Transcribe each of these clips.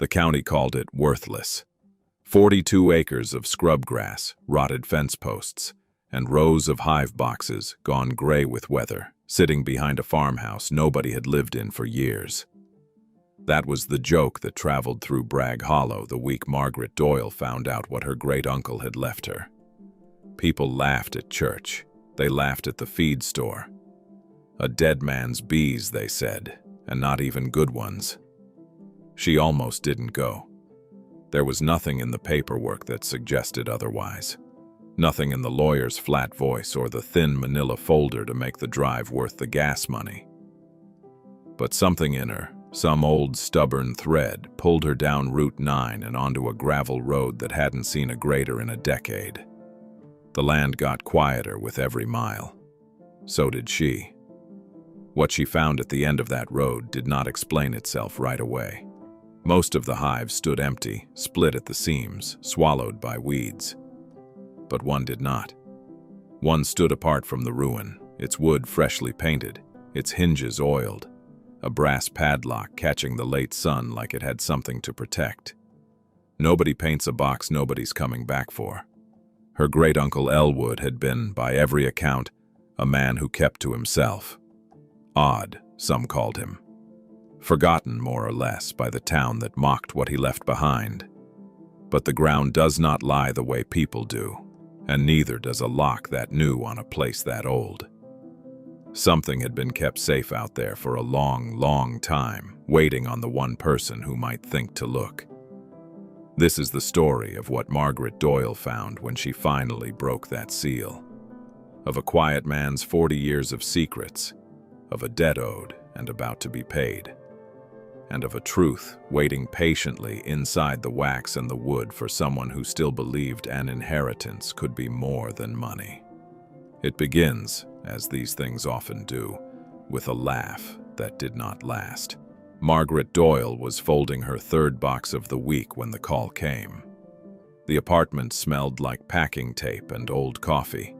The county called it worthless. 42 acres of scrub grass, rotted fence posts, and rows of hive boxes gone gray with weather, sitting behind a farmhouse nobody had lived in for years. That was the joke that traveled through Bragg Hollow the week Margaret Doyle found out what her great-uncle had left her. People laughed at church. They laughed at the feed store. A dead man's bees, they said, and not even good ones. She almost didn't go. There was nothing in the paperwork that suggested otherwise. Nothing in the lawyer's flat voice or the thin manila folder to make the drive worth the gas money. But something in her, some old stubborn thread, pulled her down Route 9 and onto a gravel road that hadn't seen a grader in a decade. The land got quieter with every mile. So did she. What she found at the end of that road did not explain itself right away. Most of the hives stood empty, split at the seams, swallowed by weeds. But one did not. One stood apart from the ruin, its wood freshly painted, its hinges oiled, a brass padlock catching the late sun like it had something to protect. Nobody paints a box nobody's coming back for. Her great-uncle Elwood had been, by every account, a man who kept to himself. Odd, some called him. Forgotten, more or less, by the town that mocked what he left behind. But the ground does not lie the way people do, and neither does a lock that new on a place that old. Something had been kept safe out there for a long, long time, waiting on the one person who might think to look. This is the story of what Margaret Doyle found when she finally broke that seal. Of a quiet man's 40 years of secrets, of a debt owed and about to be paid, and of a truth waiting patiently inside the wax and the wood for someone who still believed an inheritance could be more than money. It begins, as these things often do, with a laugh that did not last. Margaret Doyle was folding her third box of the week when the call came. The apartment smelled like packing tape and old coffee,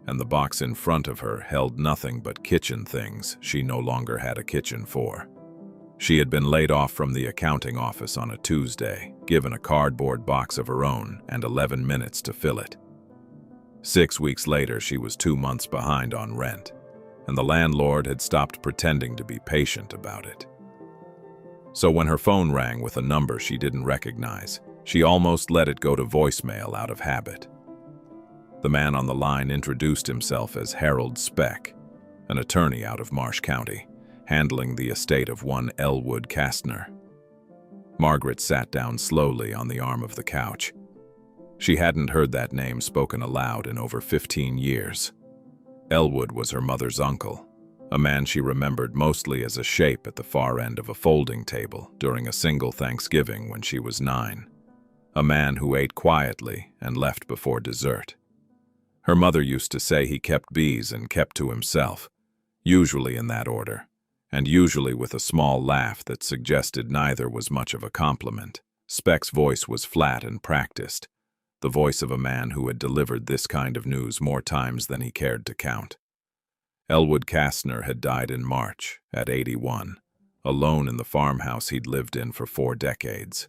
and the box in front of her held nothing but kitchen things she no longer had a kitchen for. She had been laid off from the accounting office on a Tuesday, given a cardboard box of her own and 11 minutes to fill it. 6 weeks later, she was 2 months behind on rent, and the landlord had stopped pretending to be patient about it. So when her phone rang with a number she didn't recognize, she almost let it go to voicemail out of habit. The man on the line introduced himself as Harold Speck, an attorney out of Marsh County, handling the estate of one Elwood Kastner. Margaret sat down slowly on the arm of the couch. She hadn't heard that name spoken aloud in over 15 years. Elwood was her mother's uncle, a man she remembered mostly as a shape at the far end of a folding table during a single Thanksgiving when she was 9. A man who ate quietly and left before dessert. Her mother used to say he kept bees and kept to himself, usually in that order, and usually with a small laugh that suggested neither was much of a compliment. Speck's voice was flat and practiced, the voice of a man who had delivered this kind of news more times than he cared to count. Elwood Kastner had died in March, at 81, alone in the farmhouse he'd lived in for 4 decades.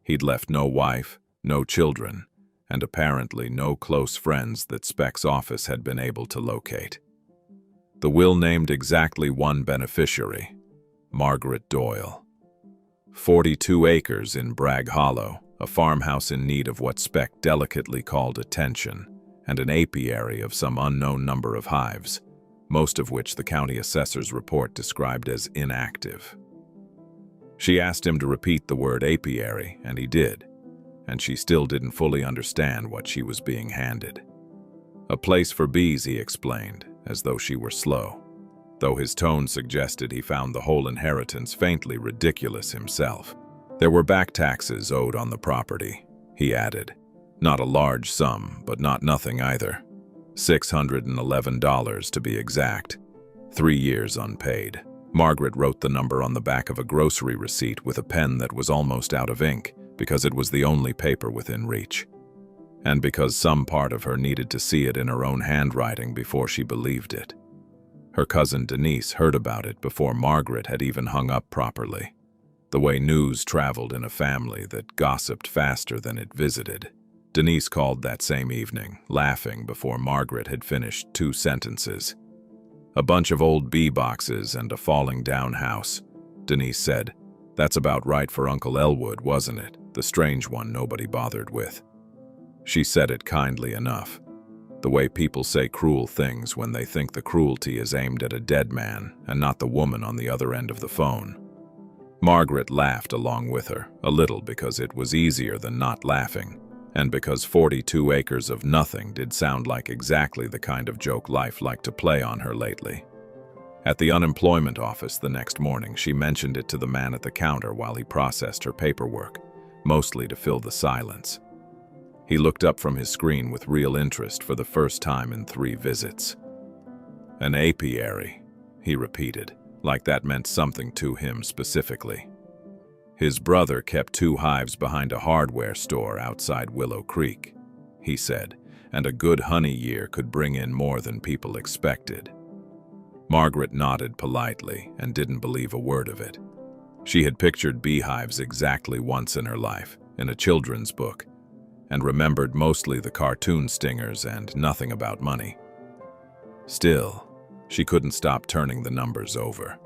He'd left no wife, no children, and apparently no close friends that Speck's office had been able to locate. The will named exactly one beneficiary, Margaret Doyle. 42 acres in Bragg Hollow, a farmhouse in need of what Speck delicately called attention, and an apiary of some unknown number of hives, most of which the county assessor's report described as inactive. She asked him to repeat the word apiary, and he did, and she still didn't fully understand what she was being handed. A place for bees, he explained, as though she were slow, though his tone suggested he found the whole inheritance faintly ridiculous himself. There were back taxes owed on the property, he added. Not a large sum, but not nothing either. $611 to be exact. 3 years unpaid. Margaret wrote the number on the back of a grocery receipt with a pen that was almost out of ink because it was the only paper within reach, and because some part of her needed to see it in her own handwriting before she believed it. Her cousin Denise heard about it before Margaret had even hung up properly. The way news traveled in a family that gossiped faster than it visited. Denise called that same evening, laughing before Margaret had finished 2 sentences. "A bunch of old bee boxes and a falling down house," Denise said. "That's about right for Uncle Elwood, wasn't it? The strange one nobody bothered with." She said it kindly enough, the way people say cruel things when they think the cruelty is aimed at a dead man and not the woman on the other end of the phone. Margaret laughed along with her, a little because it was easier than not laughing, and because 42 acres of nothing did sound like exactly the kind of joke life liked to play on her lately. At the unemployment office the next morning, she mentioned it to the man at the counter while he processed her paperwork, mostly to fill the silence. He looked up from his screen with real interest for the first time in 3 visits. "An apiary," he repeated, like that meant something to him specifically. His brother kept 2 hives behind a hardware store outside Willow Creek, he said, and a good honey year could bring in more than people expected. Margaret nodded politely and didn't believe a word of it. She had pictured beehives exactly once in her life, in a children's book, and remembered mostly the cartoon stingers and nothing about money. Still, she couldn't stop turning the numbers over.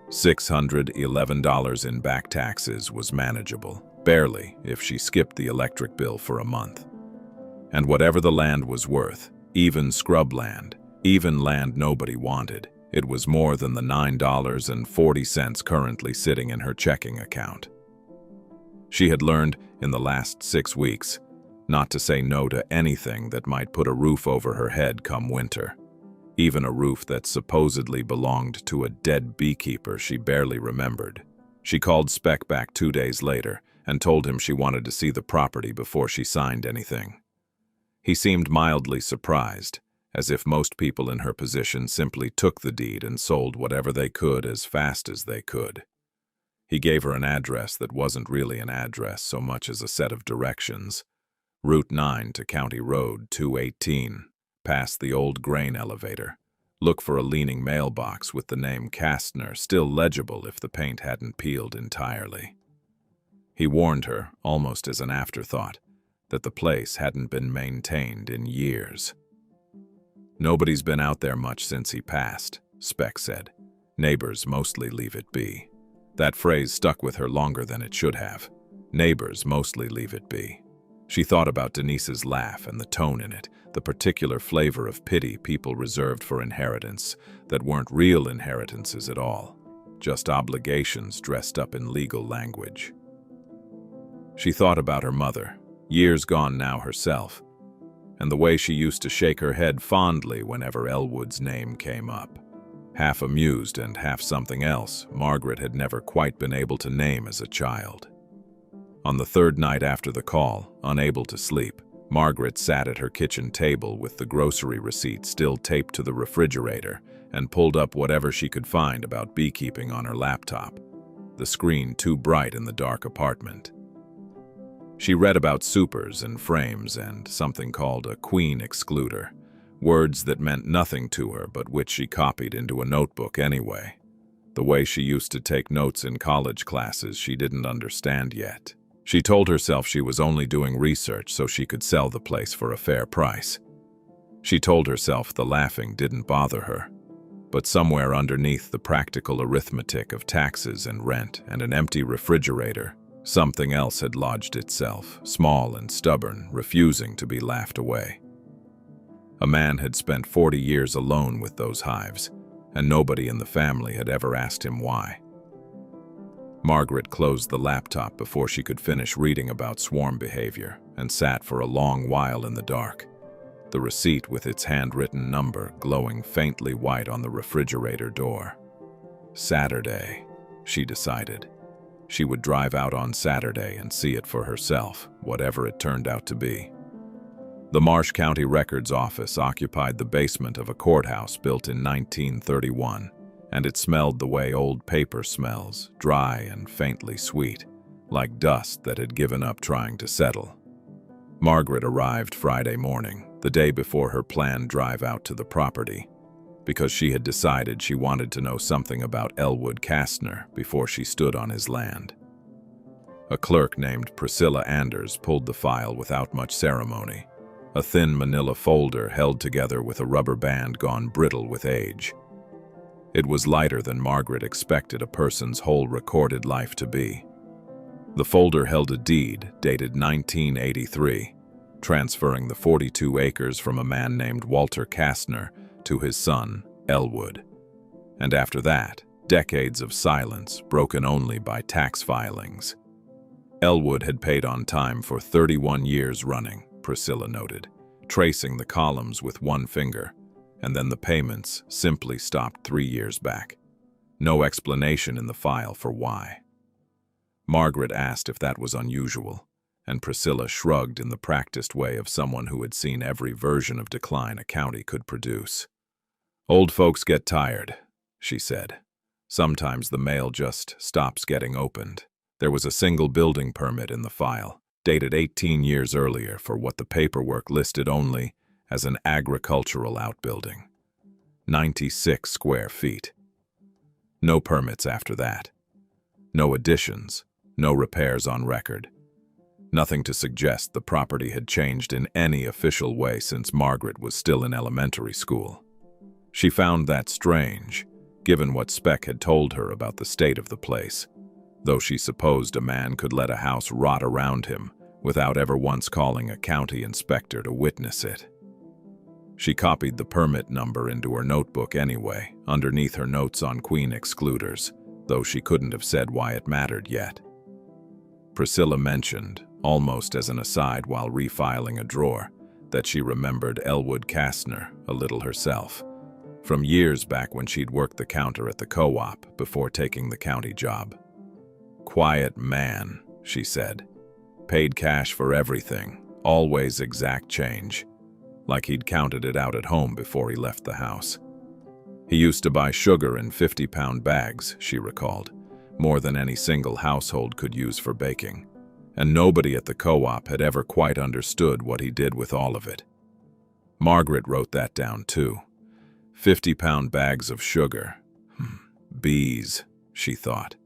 $611 in back taxes was manageable, barely if she skipped the electric bill for a month. And whatever the land was worth, even scrubland, even land nobody wanted, it was more than the $9.40 currently sitting in her checking account. She had learned in the last 6 weeks not to say no to anything that might put a roof over her head come winter. Even a roof that supposedly belonged to a dead beekeeper she barely remembered. She called Speck back 2 days later and told him she wanted to see the property before she signed anything. He seemed mildly surprised, as if most people in her position simply took the deed and sold whatever they could as fast as they could. He gave her an address that wasn't really an address so much as a set of directions. Route 9 to County Road 218. Past the old grain elevator. Look for a leaning mailbox with the name Kastner still legible if the paint hadn't peeled entirely. He warned her, almost as an afterthought, that the place hadn't been maintained in years. "Nobody's been out there much since he passed," Speck said. "Neighbors mostly leave it be." That phrase stuck with her longer than it should have. Neighbors mostly leave it be. She thought about Denise's laugh and the tone in it, the particular flavor of pity people reserved for inheritance that weren't real inheritances at all, just obligations dressed up in legal language. She thought about her mother, years gone now herself, and the way she used to shake her head fondly whenever Elwood's name came up. Half amused and half something else Margaret had never quite been able to name as a child. On the 3rd night after the call, unable to sleep, Margaret sat at her kitchen table with the grocery receipt still taped to the refrigerator and pulled up whatever she could find about beekeeping on her laptop, the screen too bright in the dark apartment. She read about supers and frames and something called a queen excluder, words that meant nothing to her but which she copied into a notebook anyway, the way she used to take notes in college classes she didn't understand yet. She told herself she was only doing research so she could sell the place for a fair price. She told herself the laughing didn't bother her, but somewhere underneath the practical arithmetic of taxes and rent and an empty refrigerator, something else had lodged itself, small and stubborn, refusing to be laughed away. A man had spent 40 years alone with those hives, and nobody in the family had ever asked him why. Margaret closed the laptop before she could finish reading about swarm behavior and sat for a long while in the dark, the receipt with its handwritten number glowing faintly white on the refrigerator door. Saturday, she decided. She would drive out on Saturday and see it for herself, whatever it turned out to be. The Marsh County Records Office occupied the basement of a courthouse built in 1931, and it smelled the way old paper smells, dry and faintly sweet, like dust that had given up trying to settle. Margaret arrived Friday morning, the day before her planned drive out to the property, because she had decided she wanted to know something about Elwood Kastner before she stood on his land. A clerk named Priscilla Anders pulled the file without much ceremony, a thin manila folder held together with a rubber band gone brittle with age. It was lighter than Margaret expected a person's whole recorded life to be. The folder held a deed dated 1983, transferring the 42 acres from a man named Walter Kastner to his son, Elwood. And after that, decades of silence broken only by tax filings. Elwood had paid on time for 31 years running, Priscilla noted, tracing the columns with one finger, and then the payments simply stopped 3 years back. No explanation in the file for why. Margaret asked if that was unusual, and Priscilla shrugged in the practiced way of someone who had seen every version of decline a county could produce. "Old folks get tired," she said. "Sometimes the mail just stops getting opened." There was a single building permit in the file, dated 18 years earlier for what the paperwork listed only as an agricultural outbuilding. 96 square feet. No permits after that. No additions, no repairs on record. Nothing to suggest the property had changed in any official way since Margaret was still in elementary school. She found that strange, given what Speck had told her about the state of the place, though she supposed a man could let a house rot around him without ever once calling a county inspector to witness it. She copied the permit number into her notebook anyway, underneath her notes on Queen excluders, though she couldn't have said why it mattered yet. Priscilla mentioned, almost as an aside while refiling a drawer, that she remembered Elwood Kastner a little herself, from years back when she'd worked the counter at the co-op before taking the county job. "Quiet man," she said. "Paid cash for everything, always exact change, like he'd counted it out at home before he left the house. He used to buy sugar in 50-pound bags," she recalled, "more than any single household could use for baking. And nobody at the co-op had ever quite understood what he did with all of it." Margaret wrote that down too. 50-pound bags of sugar. Bees, she thought.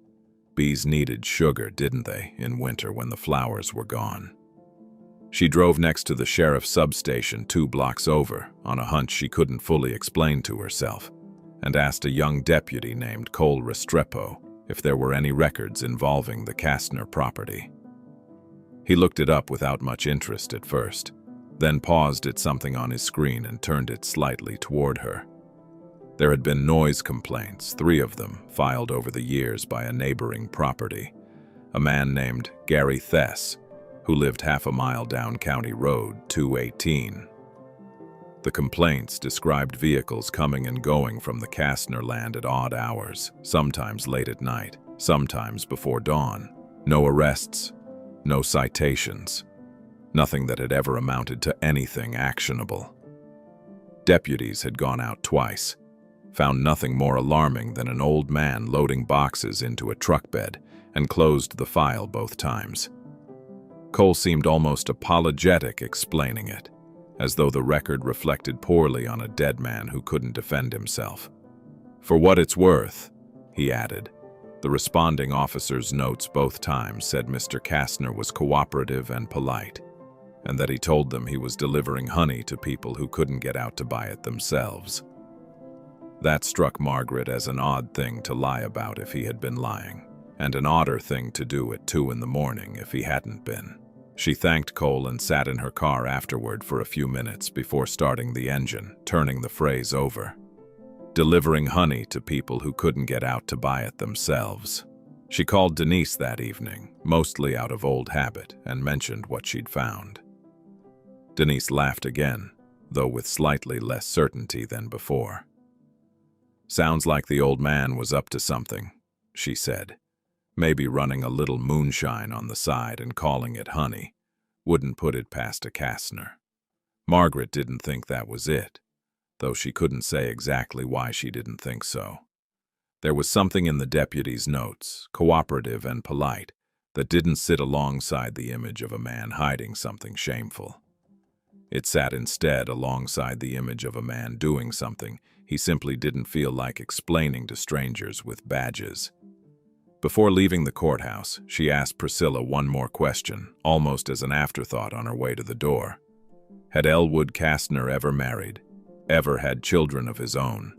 Bees needed sugar, didn't they, in winter when the flowers were gone? She drove next to the sheriff's substation 2 blocks over, on a hunch she couldn't fully explain to herself, and asked a young deputy named Cole Restrepo if there were any records involving the Kastner property. He looked it up without much interest at first, then paused at something on his screen and turned it slightly toward her. There had been noise complaints, 3 of them, filed over the years by a neighboring property, a man named Gary Thess, who lived half a mile down County Road 218. The complaints described vehicles coming and going from the Kastner land at odd hours, sometimes late at night, sometimes before dawn. No arrests, no citations, nothing that had ever amounted to anything actionable. Deputies had gone out twice, found nothing more alarming than an old man loading boxes into a truck bed, and closed the file both times. Cole seemed almost apologetic explaining it, as though the record reflected poorly on a dead man who couldn't defend himself. "For what it's worth," he added, the responding officer's notes both times said Mr. Kastner was cooperative and polite, and that he told them he was delivering honey to people who couldn't get out to buy it themselves. That struck Margaret as an odd thing to lie about if he had been lying, and an odder thing to do at 2 in the morning if he hadn't been. She thanked Cole and sat in her car afterward for a few minutes before starting the engine, turning the phrase over. Delivering honey to people who couldn't get out to buy it themselves. She called Denise that evening, mostly out of old habit, and mentioned what she'd found. Denise laughed again, though with slightly less certainty than before. "Sounds like the old man was up to something," she said. "Maybe running a little moonshine on the side and calling it honey. Wouldn't put it past a Kastner." Margaret didn't think that was it, though she couldn't say exactly why she didn't think so. There was something in the deputy's notes, cooperative and polite, that didn't sit alongside the image of a man hiding something shameful. It sat instead alongside the image of a man doing something he simply didn't feel like explaining to strangers with badges. Before leaving the courthouse, she asked Priscilla one more question, almost as an afterthought on her way to the door. Had Elwood Kastner ever married? Ever had children of his own?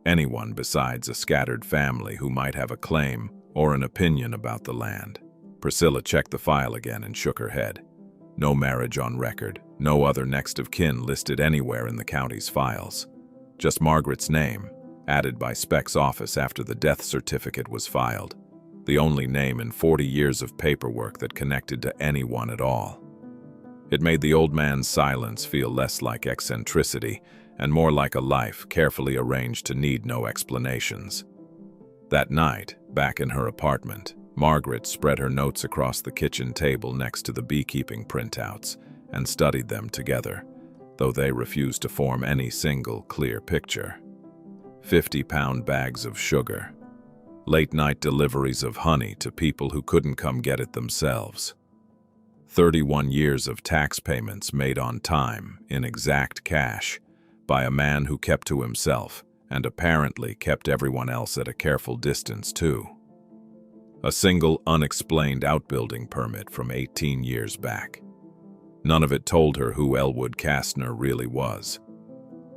Anyone besides a scattered family who might have a claim or an opinion about the land? Priscilla checked the file again and shook her head. No marriage on record, no other next of kin listed anywhere in the county's files. Just Margaret's name, added by Speck's office after the death certificate was filed. The only name in 40 years of paperwork that connected to anyone at all. It made the old man's silence feel less like eccentricity and more like a life carefully arranged to need no explanations. That night, back in her apartment, Margaret spread her notes across the kitchen table next to the beekeeping printouts and studied them together, though they refused to form any single clear picture. 50-pound bags of sugar. Late-night deliveries of honey to people who couldn't come get it themselves. 31 years of tax payments made on time, in exact cash, by a man who kept to himself and apparently kept everyone else at a careful distance too. A single unexplained outbuilding permit from 18 years back. None of it told her who Elwood Kastner really was.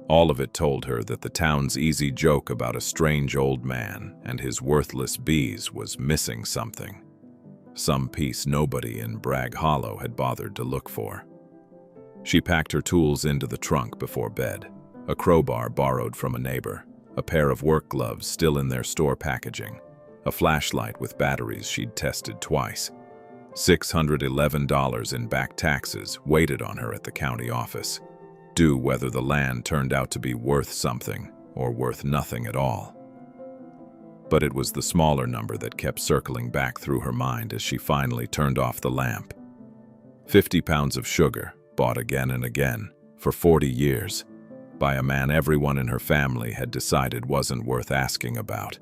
All of it told her that the town's easy joke about a strange old man and his worthless bees was missing something. Some piece nobody in Bragg Hollow had bothered to look for. She packed her tools into the trunk before bed, a crowbar borrowed from a neighbor, a pair of work gloves still in their store packaging, a flashlight with batteries she'd tested twice. $611 in back taxes waited on her at the county office, due whether the land turned out to be worth something or worth nothing at all. But it was the smaller number that kept circling back through her mind as she finally turned off the lamp. 50 pounds of sugar, bought again and again, for 40 years, by a man everyone in her family had decided wasn't worth asking about.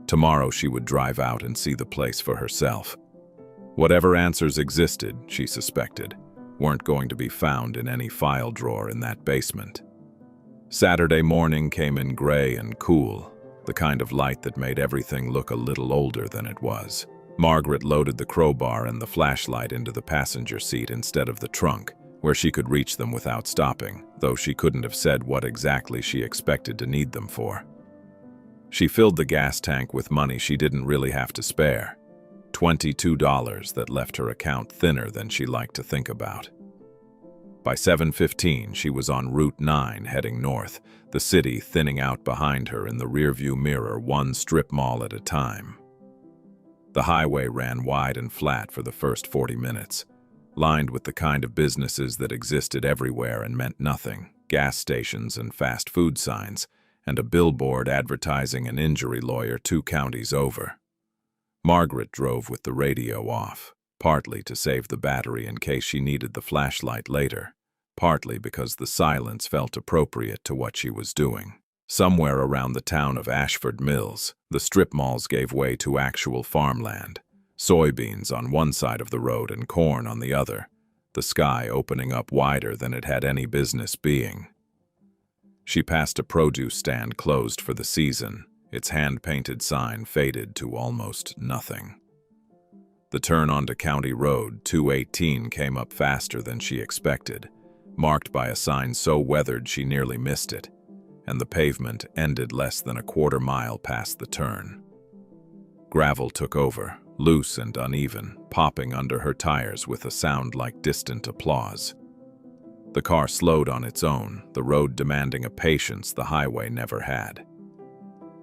Tomorrow she would drive out and see the place for herself. Whatever answers existed, she suspected, weren't going to be found in any file drawer in that basement. Saturday morning came in gray and cool, the kind of light that made everything look a little older than it was. Margaret loaded the crowbar and the flashlight into the passenger seat instead of the trunk, where she could reach them without stopping, though she couldn't have said what exactly she expected to need them for. She filled the gas tank with money she didn't really have to spare. $22 that left her account thinner than she liked to think about. By 7:15, she was on Route 9 heading north, the city thinning out behind her in the rearview mirror one strip mall at a time. The highway ran wide and flat for the first 40 minutes, lined with the kind of businesses that existed everywhere and meant nothing, gas stations and fast food signs, and a billboard advertising an injury lawyer 2 counties over. Margaret drove with the radio off, partly to save the battery in case she needed the flashlight later, partly because the silence felt appropriate to what she was doing. Somewhere around the town of Ashford Mills, the strip malls gave way to actual farmland, soybeans on one side of the road and corn on the other, the sky opening up wider than it had any business being. She passed a produce stand closed for the season, its hand-painted sign faded to almost nothing. The turn onto County Road 218 came up faster than she expected, marked by a sign so weathered she nearly missed it, and the pavement ended less than a quarter mile past the turn. Gravel took over, loose and uneven, popping under her tires with a sound like distant applause. The car slowed on its own, the road demanding a patience the highway never had.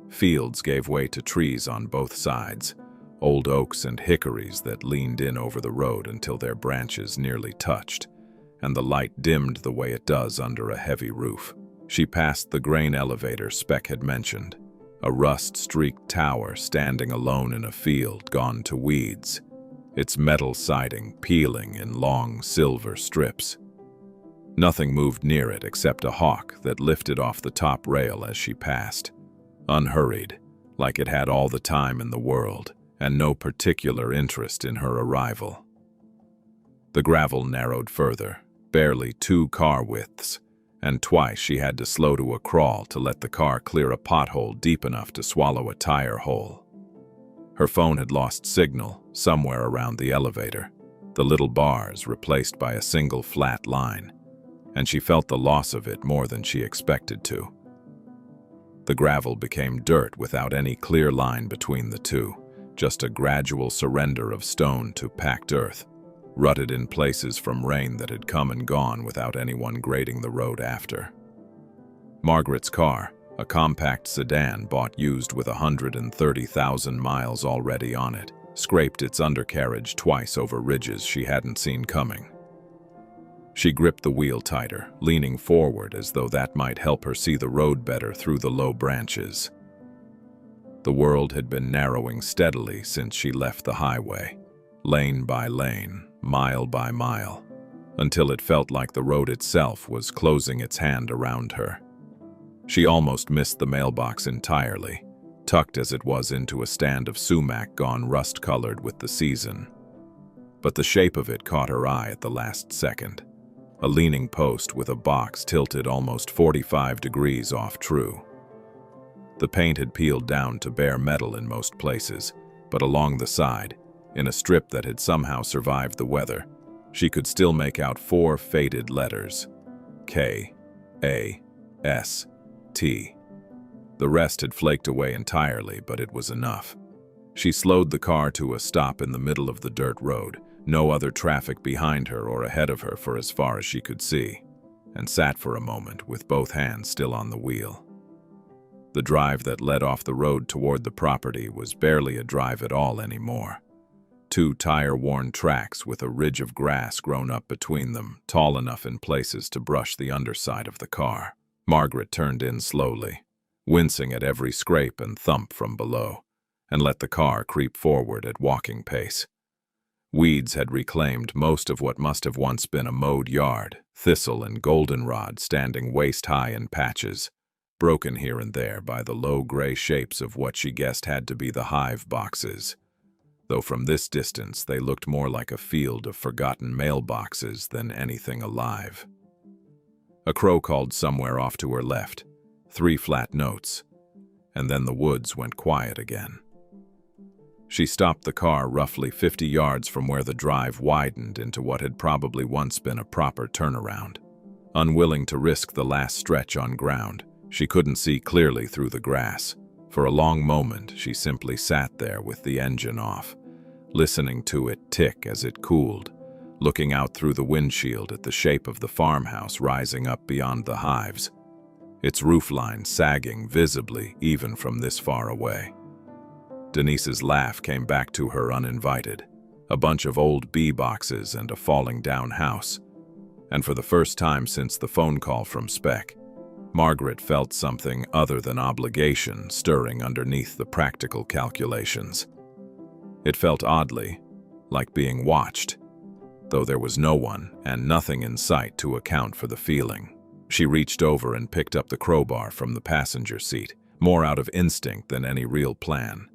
Fields gave way to trees on both sides, old oaks and hickories that leaned in over the road until their branches nearly touched, and the light dimmed the way it does under a heavy roof. She passed the grain elevator Speck had mentioned, a rust-streaked tower standing alone in a field gone to weeds, its metal siding peeling in long silver strips. Nothing moved near it except a hawk that lifted off the top rail as she passed, unhurried, like it had all the time in the world and no particular interest in her arrival. The gravel narrowed further, barely 2 car widths, and twice she had to slow to a crawl to let the car clear a pothole deep enough to swallow a tire hole. Her phone had lost signal somewhere around the elevator, the little bars replaced by a single flat line, and she felt the loss of it more than she expected to. The gravel became dirt without any clear line between the two, just a gradual surrender of stone to packed earth, rutted in places from rain that had come and gone without anyone grading the road after. Margaret's car, a compact sedan bought used with 130,000 miles already on it, scraped its undercarriage twice over ridges she hadn't seen coming. She gripped the wheel tighter, leaning forward as though that might help her see the road better through the low branches. The world had been narrowing steadily since she left the highway, lane by lane, mile by mile, until it felt like the road itself was closing its hand around her. She almost missed the mailbox entirely, tucked as it was into a stand of sumac gone rust-colored with the season. But the shape of it caught her eye at the last second. A leaning post with a box tilted almost 45 degrees off true. The paint had peeled down to bare metal in most places, but along the side, in a strip that had somehow survived the weather, she could still make out 4 faded letters: K, A, S, T. The rest had flaked away entirely, but it was enough. She slowed the car to a stop in the middle of the dirt road, no other traffic behind her or ahead of her for as far as she could see, and sat for a moment with both hands still on the wheel. The drive that led off the road toward the property was barely a drive at all anymore. 2 tire-worn tracks with a ridge of grass grown up between them, tall enough in places to brush the underside of the car. Margaret turned in slowly, wincing at every scrape and thump from below, and let the car creep forward at walking pace. Weeds had reclaimed most of what must have once been a mowed yard, thistle and goldenrod standing waist-high in patches, broken here and there by the low gray shapes of what she guessed had to be the hive boxes, though from this distance they looked more like a field of forgotten mailboxes than anything alive. A crow called somewhere off to her left, 3 flat notes, and then the woods went quiet again. She stopped the car roughly 50 yards from where the drive widened into what had probably once been a proper turnaround. Unwilling to risk the last stretch on ground, she couldn't see clearly through the grass. For a long moment, she simply sat there with the engine off, listening to it tick as it cooled, looking out through the windshield at the shape of the farmhouse rising up beyond the hives, its roofline sagging visibly even from this far away. Denise's laugh came back to her uninvited, a bunch of old bee boxes and a falling down house, and for the first time since the phone call from Speck, Margaret felt something other than obligation stirring underneath the practical calculations. It felt oddly like being watched, though there was no one and nothing in sight to account for the feeling. She reached over and picked up the crowbar from the passenger seat, more out of instinct than any real plan,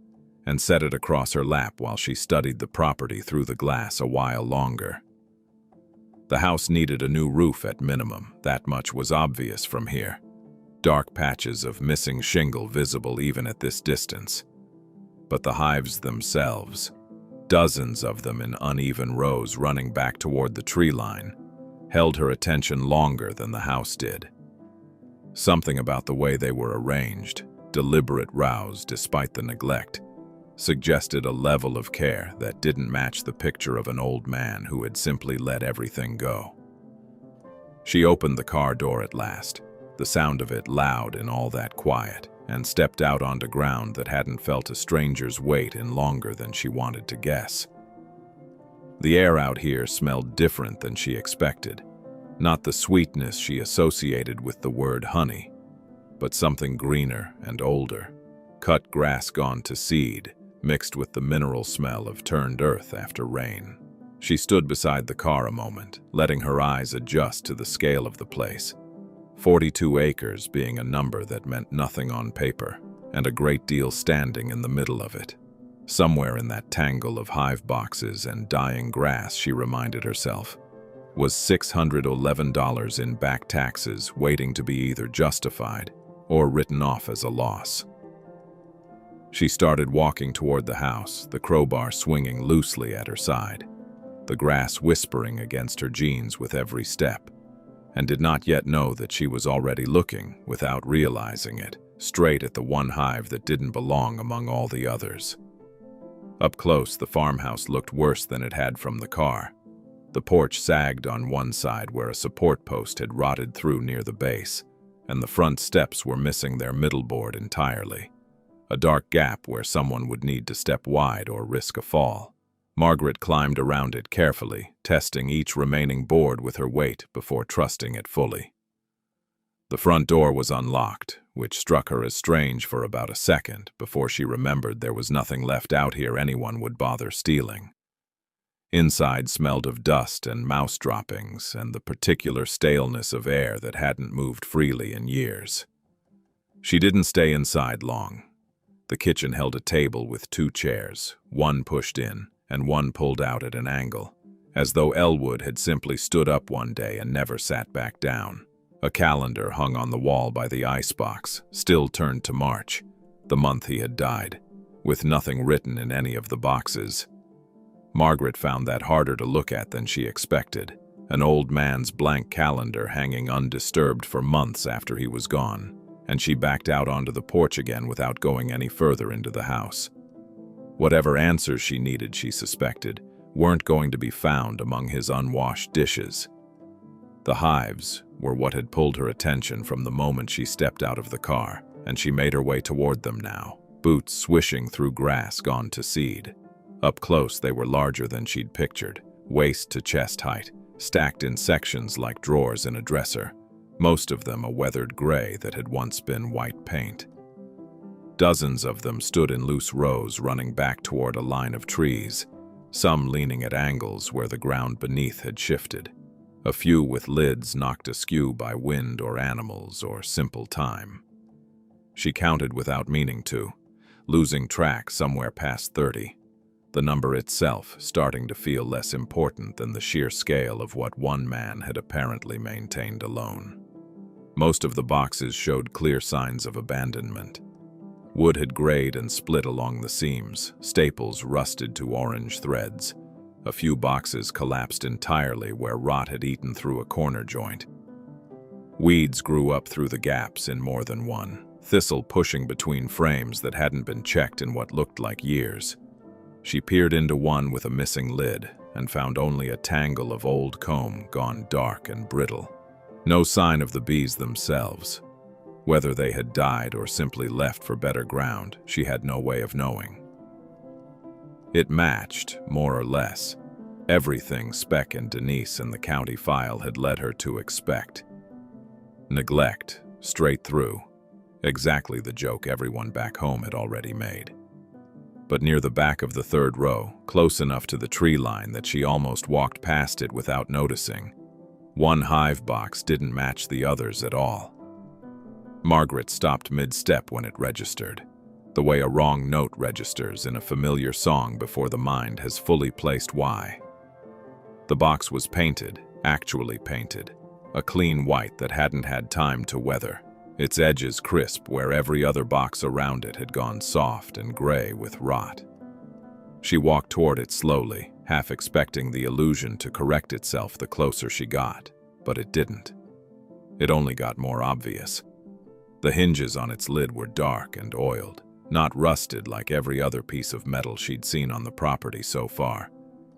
and set it across her lap while she studied the property through the glass a while longer. The house needed a new roof at minimum, that much was obvious from here. Dark patches of missing shingle visible even at this distance. But the hives themselves, dozens of them in uneven rows running back toward the tree line, held her attention longer than the house did. Something about the way they were arranged, deliberate rows despite the neglect, suggested a level of care that didn't match the picture of an old man who had simply let everything go. She opened the car door at last, the sound of it loud in all that quiet, and stepped out onto ground that hadn't felt a stranger's weight in longer than she wanted to guess. The air out here smelled different than she expected, not the sweetness she associated with the word honey, but something greener and older, cut grass gone to seed, mixed with the mineral smell of turned earth after rain. She stood beside the car a moment, letting her eyes adjust to the scale of the place. 42 acres being a number that meant nothing on paper, and a great deal standing in the middle of it. Somewhere in that tangle of hive boxes and dying grass, she reminded herself, was $611 in back taxes waiting to be either justified or written off as a loss. She started walking toward the house, the crowbar swinging loosely at her side, the grass whispering against her jeans with every step, and did not yet know that she was already looking, without realizing it, straight at the one hive that didn't belong among all the others. Up close, the farmhouse looked worse than it had from the car. The porch sagged on one side where a support post had rotted through near the base, and the front steps were missing their middle board entirely. A dark gap where someone would need to step wide or risk a fall. Margaret climbed around it carefully, testing each remaining board with her weight before trusting it fully. The front door was unlocked, which struck her as strange for about a second before she remembered there was nothing left out here anyone would bother stealing. Inside smelled of dust and mouse droppings and the particular staleness of air that hadn't moved freely in years. She didn't stay inside long. The kitchen held a table with 2 chairs, one pushed in and one pulled out at an angle, as though Elwood had simply stood up one day and never sat back down. A calendar hung on the wall by the icebox, still turned to March, the month he had died, with nothing written in any of the boxes. Margaret found that harder to look at than she expected, an old man's blank calendar hanging undisturbed for months after he was gone, and she backed out onto the porch again without going any further into the house. Whatever answers she needed, she suspected, weren't going to be found among his unwashed dishes. The hives were what had pulled her attention from the moment she stepped out of the car, and she made her way toward them now, boots swishing through grass gone to seed. Up close, they were larger than she'd pictured, waist to chest height, stacked in sections like drawers in a dresser, most of them a weathered gray that had once been white paint. Dozens of them stood in loose rows running back toward a line of trees, some leaning at angles where the ground beneath had shifted, a few with lids knocked askew by wind or animals or simple time. She counted without meaning to, losing track somewhere past 30, the number itself starting to feel less important than the sheer scale of what one man had apparently maintained alone. Most of the boxes showed clear signs of abandonment. Wood had grayed and split along the seams, staples rusted to orange threads. A few boxes collapsed entirely where rot had eaten through a corner joint. Weeds grew up through the gaps in more than one, thistle pushing between frames that hadn't been checked in what looked like years. She peered into one with a missing lid and found only a tangle of old comb gone dark and brittle. No sign of the bees themselves. Whether they had died or simply left for better ground, she had no way of knowing. It matched, more or less, everything Speck and Denise in the county file had led her to expect. Neglect, straight through, exactly the joke everyone back home had already made. But near the back of the 3rd row, close enough to the tree line that she almost walked past it without noticing, one hive box didn't match the others at all. Margaret stopped mid-step when it registered, the way a wrong note registers in a familiar song before the mind has fully placed why. The box was painted, actually painted, a clean white that hadn't had time to weather, its edges crisp where every other box around it had gone soft and gray with rot. She walked toward it slowly, half expecting the illusion to correct itself the closer she got, but it didn't. It only got more obvious. The hinges on its lid were dark and oiled, not rusted like every other piece of metal she'd seen on the property so far,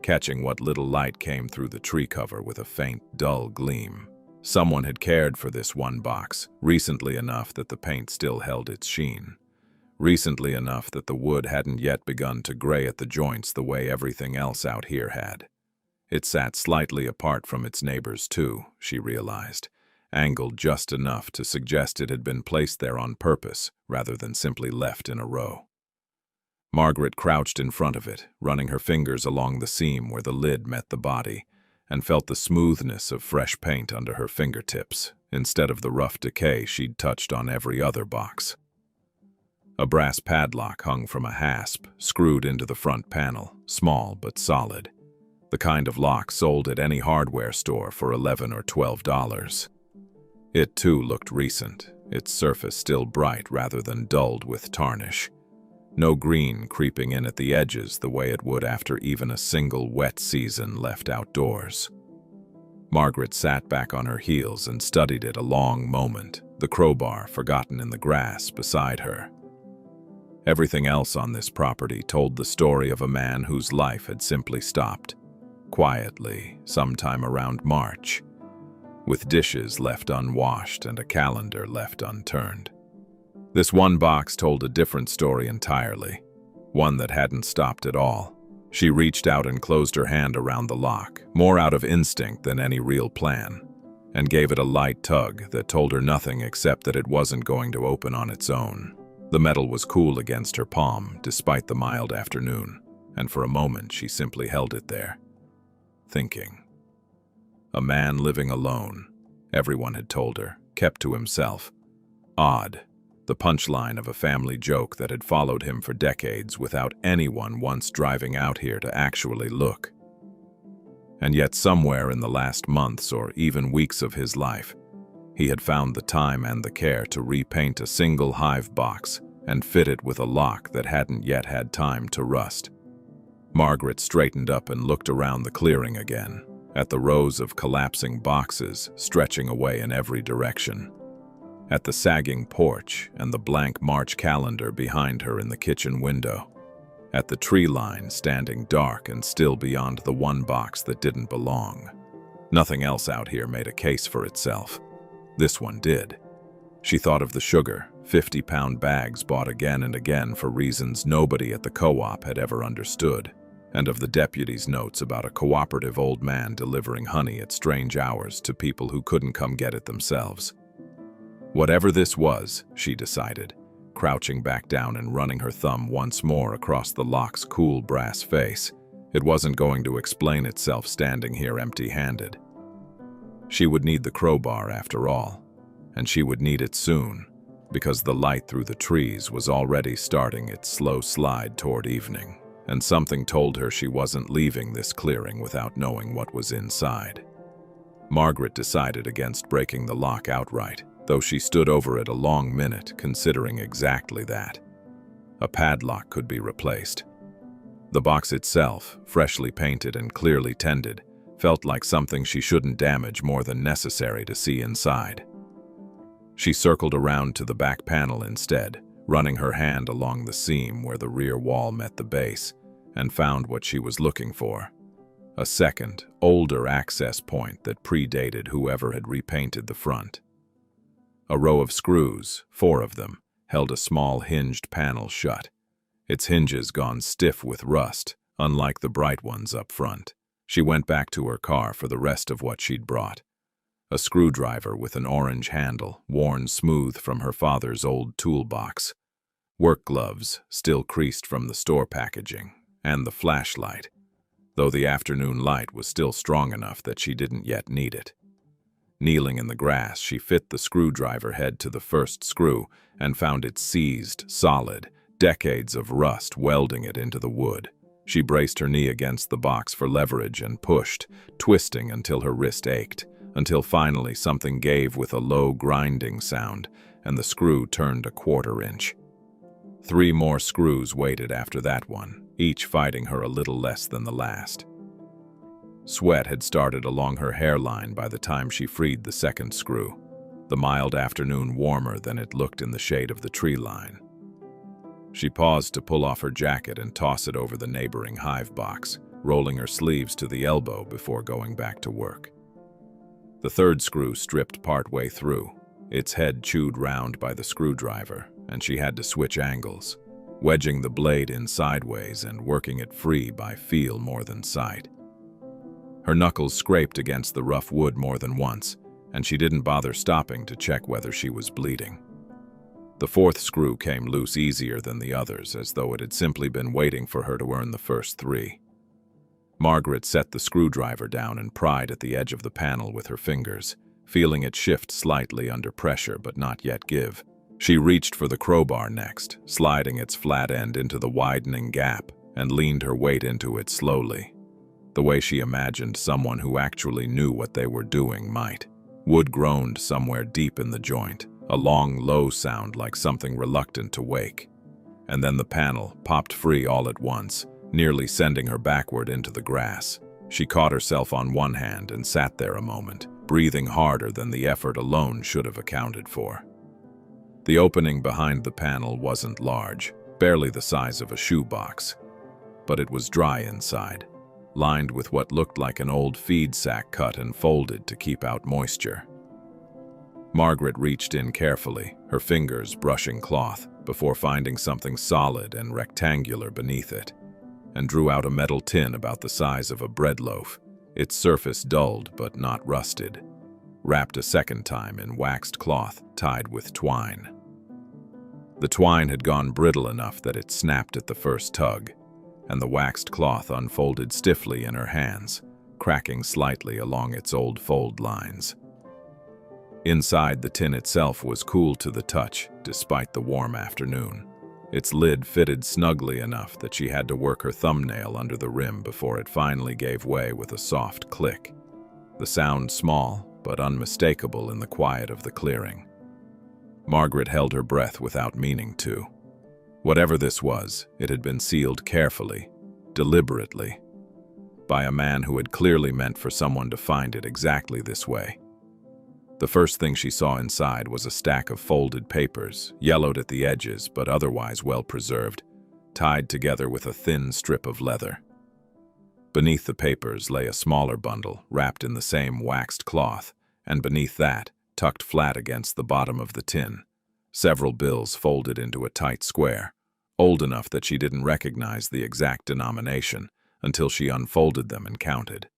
catching what little light came through the tree cover with a faint, dull gleam. Someone had cared for this one box, recently enough that the paint still held its sheen. Recently enough that the wood hadn't yet begun to gray at the joints the way everything else out here had. It sat slightly apart from its neighbors too, she realized, angled just enough to suggest it had been placed there on purpose rather than simply left in a row. Margaret crouched in front of it, running her fingers along the seam where the lid met the body, and felt the smoothness of fresh paint under her fingertips, instead of the rough decay she'd touched on every other box. A brass padlock hung from a hasp, screwed into the front panel, small but solid, the kind of lock sold at any hardware store for $11 or $12. It too looked recent, its surface still bright rather than dulled with tarnish. no green creeping in at the edges the way it would after even a single wet season left outdoors. Margaret sat back on her heels and studied it a long moment, the crowbar forgotten in the grass beside her. Everything else on this property told the story of a man whose life had simply stopped, quietly, sometime around March, with dishes left unwashed and a calendar left unturned. This one box told a different story entirely, one that hadn't stopped at all. She reached out and closed her hand around the lock, more out of instinct than any real plan, and gave it a light tug that told her nothing except that it wasn't going to open on its own. The metal was cool against her palm, despite the mild afternoon, and for a moment she simply held it there, thinking. A man living alone, everyone had told her, kept to himself. Odd. The punchline of a family joke that had followed him for decades without anyone once driving out here to actually look. And yet somewhere in the last months or even weeks of his life, he had found the time and the care to repaint a single hive box and fit it with a lock that hadn't yet had time to rust. Margaret straightened up and looked around the clearing again, at the rows of collapsing boxes stretching away in every direction, at the sagging porch and the blank March calendar behind her in the kitchen window, at the tree line standing dark and still beyond the one box that didn't belong. Nothing else out here made a case for itself. This one did. She thought of the sugar, 50-pound bags bought again and again for reasons nobody at the co-op had ever understood, and of the deputy's notes about a cooperative old man delivering honey at strange hours to people who couldn't come get it themselves. Whatever this was, she decided, crouching back down and running her thumb once more across the lock's cool brass face, it wasn't going to explain itself standing here empty-handed. She would need the crowbar after all, and she would need it soon, because the light through the trees was already starting its slow slide toward evening, and something told her she wasn't leaving this clearing without knowing what was inside. Margaret decided against breaking the lock outright, though she stood over it a long minute, considering exactly that. A padlock could be replaced. The box itself, freshly painted and clearly tended, felt like something she shouldn't damage more than necessary to see inside. She circled around to the back panel instead, running her hand along the seam where the rear wall met the base, and found what she was looking for. A second, older access point that predated whoever had repainted the front. A row of screws, 4 of them, held a small hinged panel shut, its hinges gone stiff with rust, unlike the bright ones up front. She went back to her car for the rest of what she'd brought. A screwdriver with an orange handle, worn smooth from her father's old toolbox. Work gloves, still creased from the store packaging, and the flashlight, though the afternoon light was still strong enough that she didn't yet need it. Kneeling in the grass, she fit the screwdriver head to the first screw and found it seized, solid, decades of rust welding it into the wood. She braced her knee against the box for leverage and pushed, twisting until her wrist ached, until finally something gave with a low grinding sound, and the screw turned a 1/4 inch. 3 more screws waited after that one, each fighting her a little less than the last. Sweat had started along her hairline by the time she freed the second screw, the mild afternoon warmer than it looked in the shade of the tree line. She paused to pull off her jacket and toss it over the neighboring hive box, rolling her sleeves to the elbow before going back to work. The third screw stripped partway through, its head chewed round by the screwdriver, and she had to switch angles, wedging the blade in sideways and working it free by feel more than sight. Her knuckles scraped against the rough wood more than once, and she didn't bother stopping to check whether she was bleeding. The 4th screw came loose easier than the others, as though it had simply been waiting for her to earn the first 3. Margaret set the screwdriver down and pried at the edge of the panel with her fingers, feeling it shift slightly under pressure but not yet give. She reached for the crowbar next, sliding its flat end into the widening gap, and leaned her weight into it slowly, the way she imagined someone who actually knew what they were doing might. Wood groaned somewhere deep in the joint, a long, low sound like something reluctant to wake. and then the panel popped free all at once, nearly sending her backward into the grass. She caught herself on one hand and sat there a moment, breathing harder than the effort alone should have accounted for. The opening behind the panel wasn't large, barely the size of a shoebox, but it was dry inside, lined with what looked like an old feed sack cut and folded to keep out moisture. Margaret reached in carefully, her fingers brushing cloth, before finding something solid and rectangular beneath it, and drew out a metal tin about the size of a bread loaf, its surface dulled but not rusted, wrapped a second time in waxed cloth tied with twine. The twine had gone brittle enough that it snapped at the first tug, and the waxed cloth unfolded stiffly in her hands, cracking slightly along its old fold lines. Inside, the tin itself was cool to the touch, despite the warm afternoon. Its lid fitted snugly enough that she had to work her thumbnail under the rim before it finally gave way with a soft click. The sound small, but unmistakable in the quiet of the clearing. Margaret held her breath without meaning to. Whatever this was, it had been sealed carefully, deliberately, by a man who had clearly meant for someone to find it exactly this way. The first thing she saw inside was a stack of folded papers, yellowed at the edges but otherwise well preserved, tied together with a thin strip of leather. Beneath the papers lay a smaller bundle, wrapped in the same waxed cloth, and beneath that, tucked flat against the bottom of the tin, several bills folded into a tight square, old enough that she didn't recognize the exact denomination until she unfolded them and counted.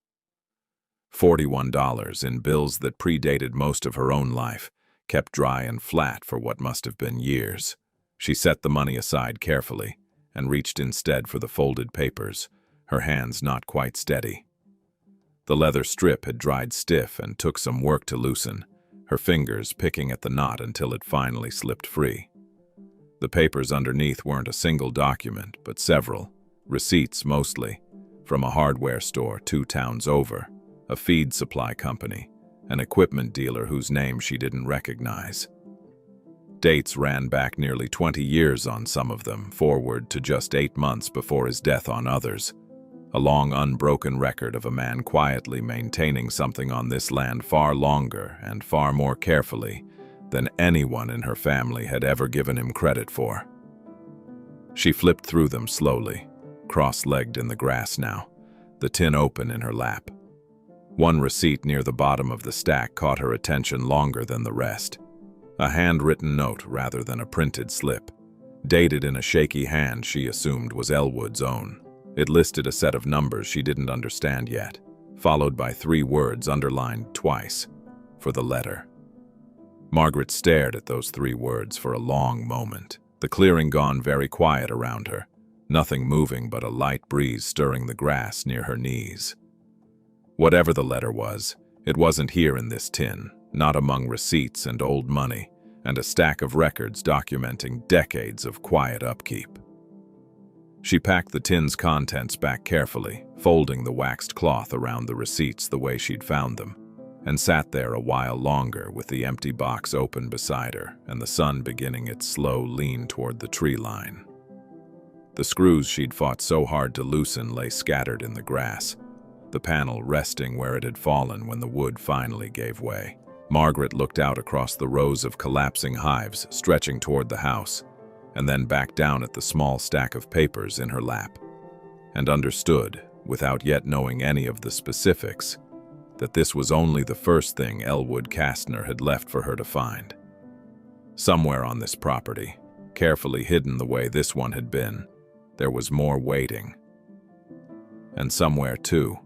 $41 in bills that predated most of her own life, kept dry and flat for what must have been years. She set the money aside carefully and reached instead for the folded papers, her hands not quite steady. The leather strip had dried stiff and took some work to loosen, her fingers picking at the knot until it finally slipped free. The papers underneath weren't a single document, but several, receipts mostly, from a hardware store 2 towns over, a feed supply company, an equipment dealer whose name she didn't recognize. Dates ran back nearly 20 years on some of them, forward to just 8 months before his death on others. A long, unbroken record of a man quietly maintaining something on this land far longer and far more carefully than anyone in her family had ever given him credit for. She flipped through them slowly, cross-legged in the grass now, the tin open in her lap. One receipt near the bottom of the stack caught her attention longer than the rest. A handwritten note rather than a printed slip, dated in a shaky hand she assumed was Elwood's own. It listed a set of numbers she didn't understand yet, followed by 3 words underlined twice, for the letter. Margaret stared at those 3 words for a long moment, the clearing gone very quiet around her, nothing moving but a light breeze stirring the grass near her knees. Whatever the letter was, it wasn't here in this tin, not among receipts and old money, and a stack of records documenting decades of quiet upkeep. She packed the tin's contents back carefully, folding the waxed cloth around the receipts the way she'd found them, and sat there a while longer with the empty box open beside her and the sun beginning its slow lean toward the tree line. The screws she'd fought so hard to loosen lay scattered in the grass, the panel resting where it had fallen when the wood finally gave way. Margaret looked out across the rows of collapsing hives stretching toward the house, and then back down at the small stack of papers in her lap, and understood, without yet knowing any of the specifics, that this was only the first thing Elwood Kastner had left for her to find. Somewhere on this property, carefully hidden the way this one had been, there was more waiting. And somewhere, too,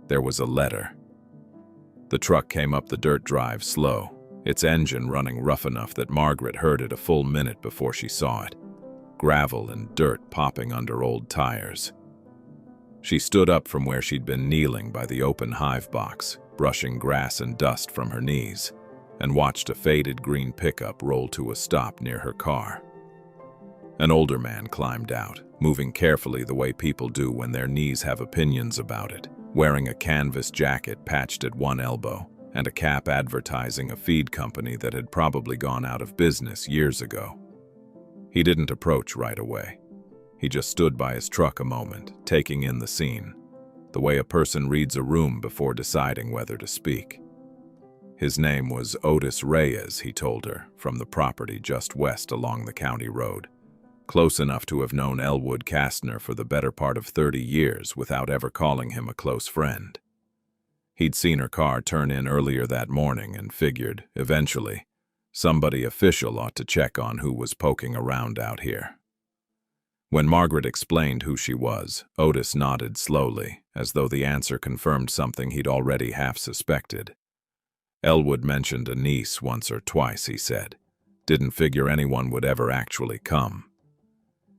there was a letter. The truck came up the dirt drive slow, its engine running rough enough that Margaret heard it a full minute before she saw it, gravel and dirt popping under old tires. She stood up from where she'd been kneeling by the open hive box, brushing grass and dust from her knees, and watched a faded green pickup roll to a stop near her car. An older man climbed out, moving carefully the way people do when their knees have opinions about it, wearing a canvas jacket patched at one elbow and a cap advertising a feed company that had probably gone out of business years ago. He didn't approach right away. He just stood by his truck a moment, taking in the scene, the way a person reads a room before deciding whether to speak. His name was Otis Reyes, he told her, from the property just west along the county road, close enough to have known Elwood Kastner for the better part of 30 years without ever calling him a close friend. He'd seen her car turn in earlier that morning and figured, eventually, somebody official ought to check on who was poking around out here. When Margaret explained who she was, Otis nodded slowly, as though the answer confirmed something he'd already half suspected. Elwood mentioned a niece once or twice, he said. Didn't figure anyone would ever actually come.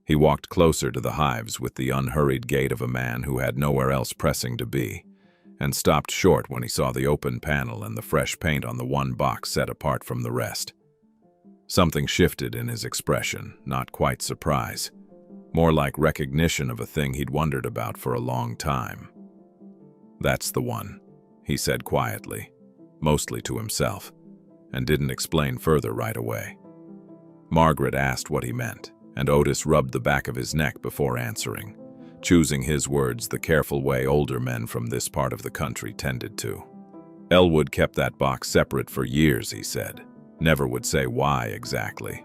He walked closer to the Hives with the unhurried gait of a man who had nowhere else pressing to be, and stopped short when he saw the open panel and the fresh paint on the one box set apart from the rest. Something shifted in his expression, not quite surprise, more like recognition of a thing he'd wondered about for a long time. "That's the one," he said quietly, mostly to himself, and didn't explain further right away. Margaret asked what he meant, and Otis rubbed the back of his neck before answering, choosing his words the careful way older men from this part of the country tended to. Elwood kept that box separate for years, he said. Never would say why exactly.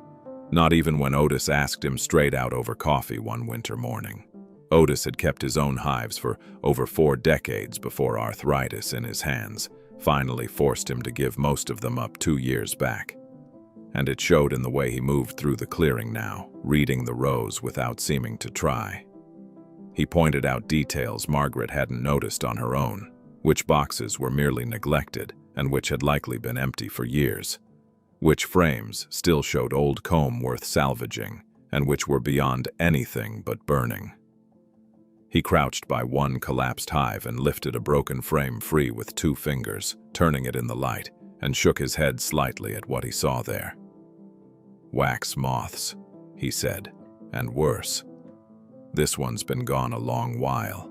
Not even when Otis asked him straight out over coffee one winter morning. Otis had kept his own hives for over 4 decades before arthritis in his hands finally forced him to give most of them up 2 years back. And it showed in the way he moved through the clearing now, reading the rows without seeming to try. He pointed out details Margaret hadn't noticed on her own, which boxes were merely neglected and which had likely been empty for years, which frames still showed old comb worth salvaging, and which were beyond anything but burning. He crouched by one collapsed hive and lifted a broken frame free with 2 fingers, turning it in the light, and shook his head slightly at what he saw there. "Wax moths," he said, "and worse. This one's been gone a long while."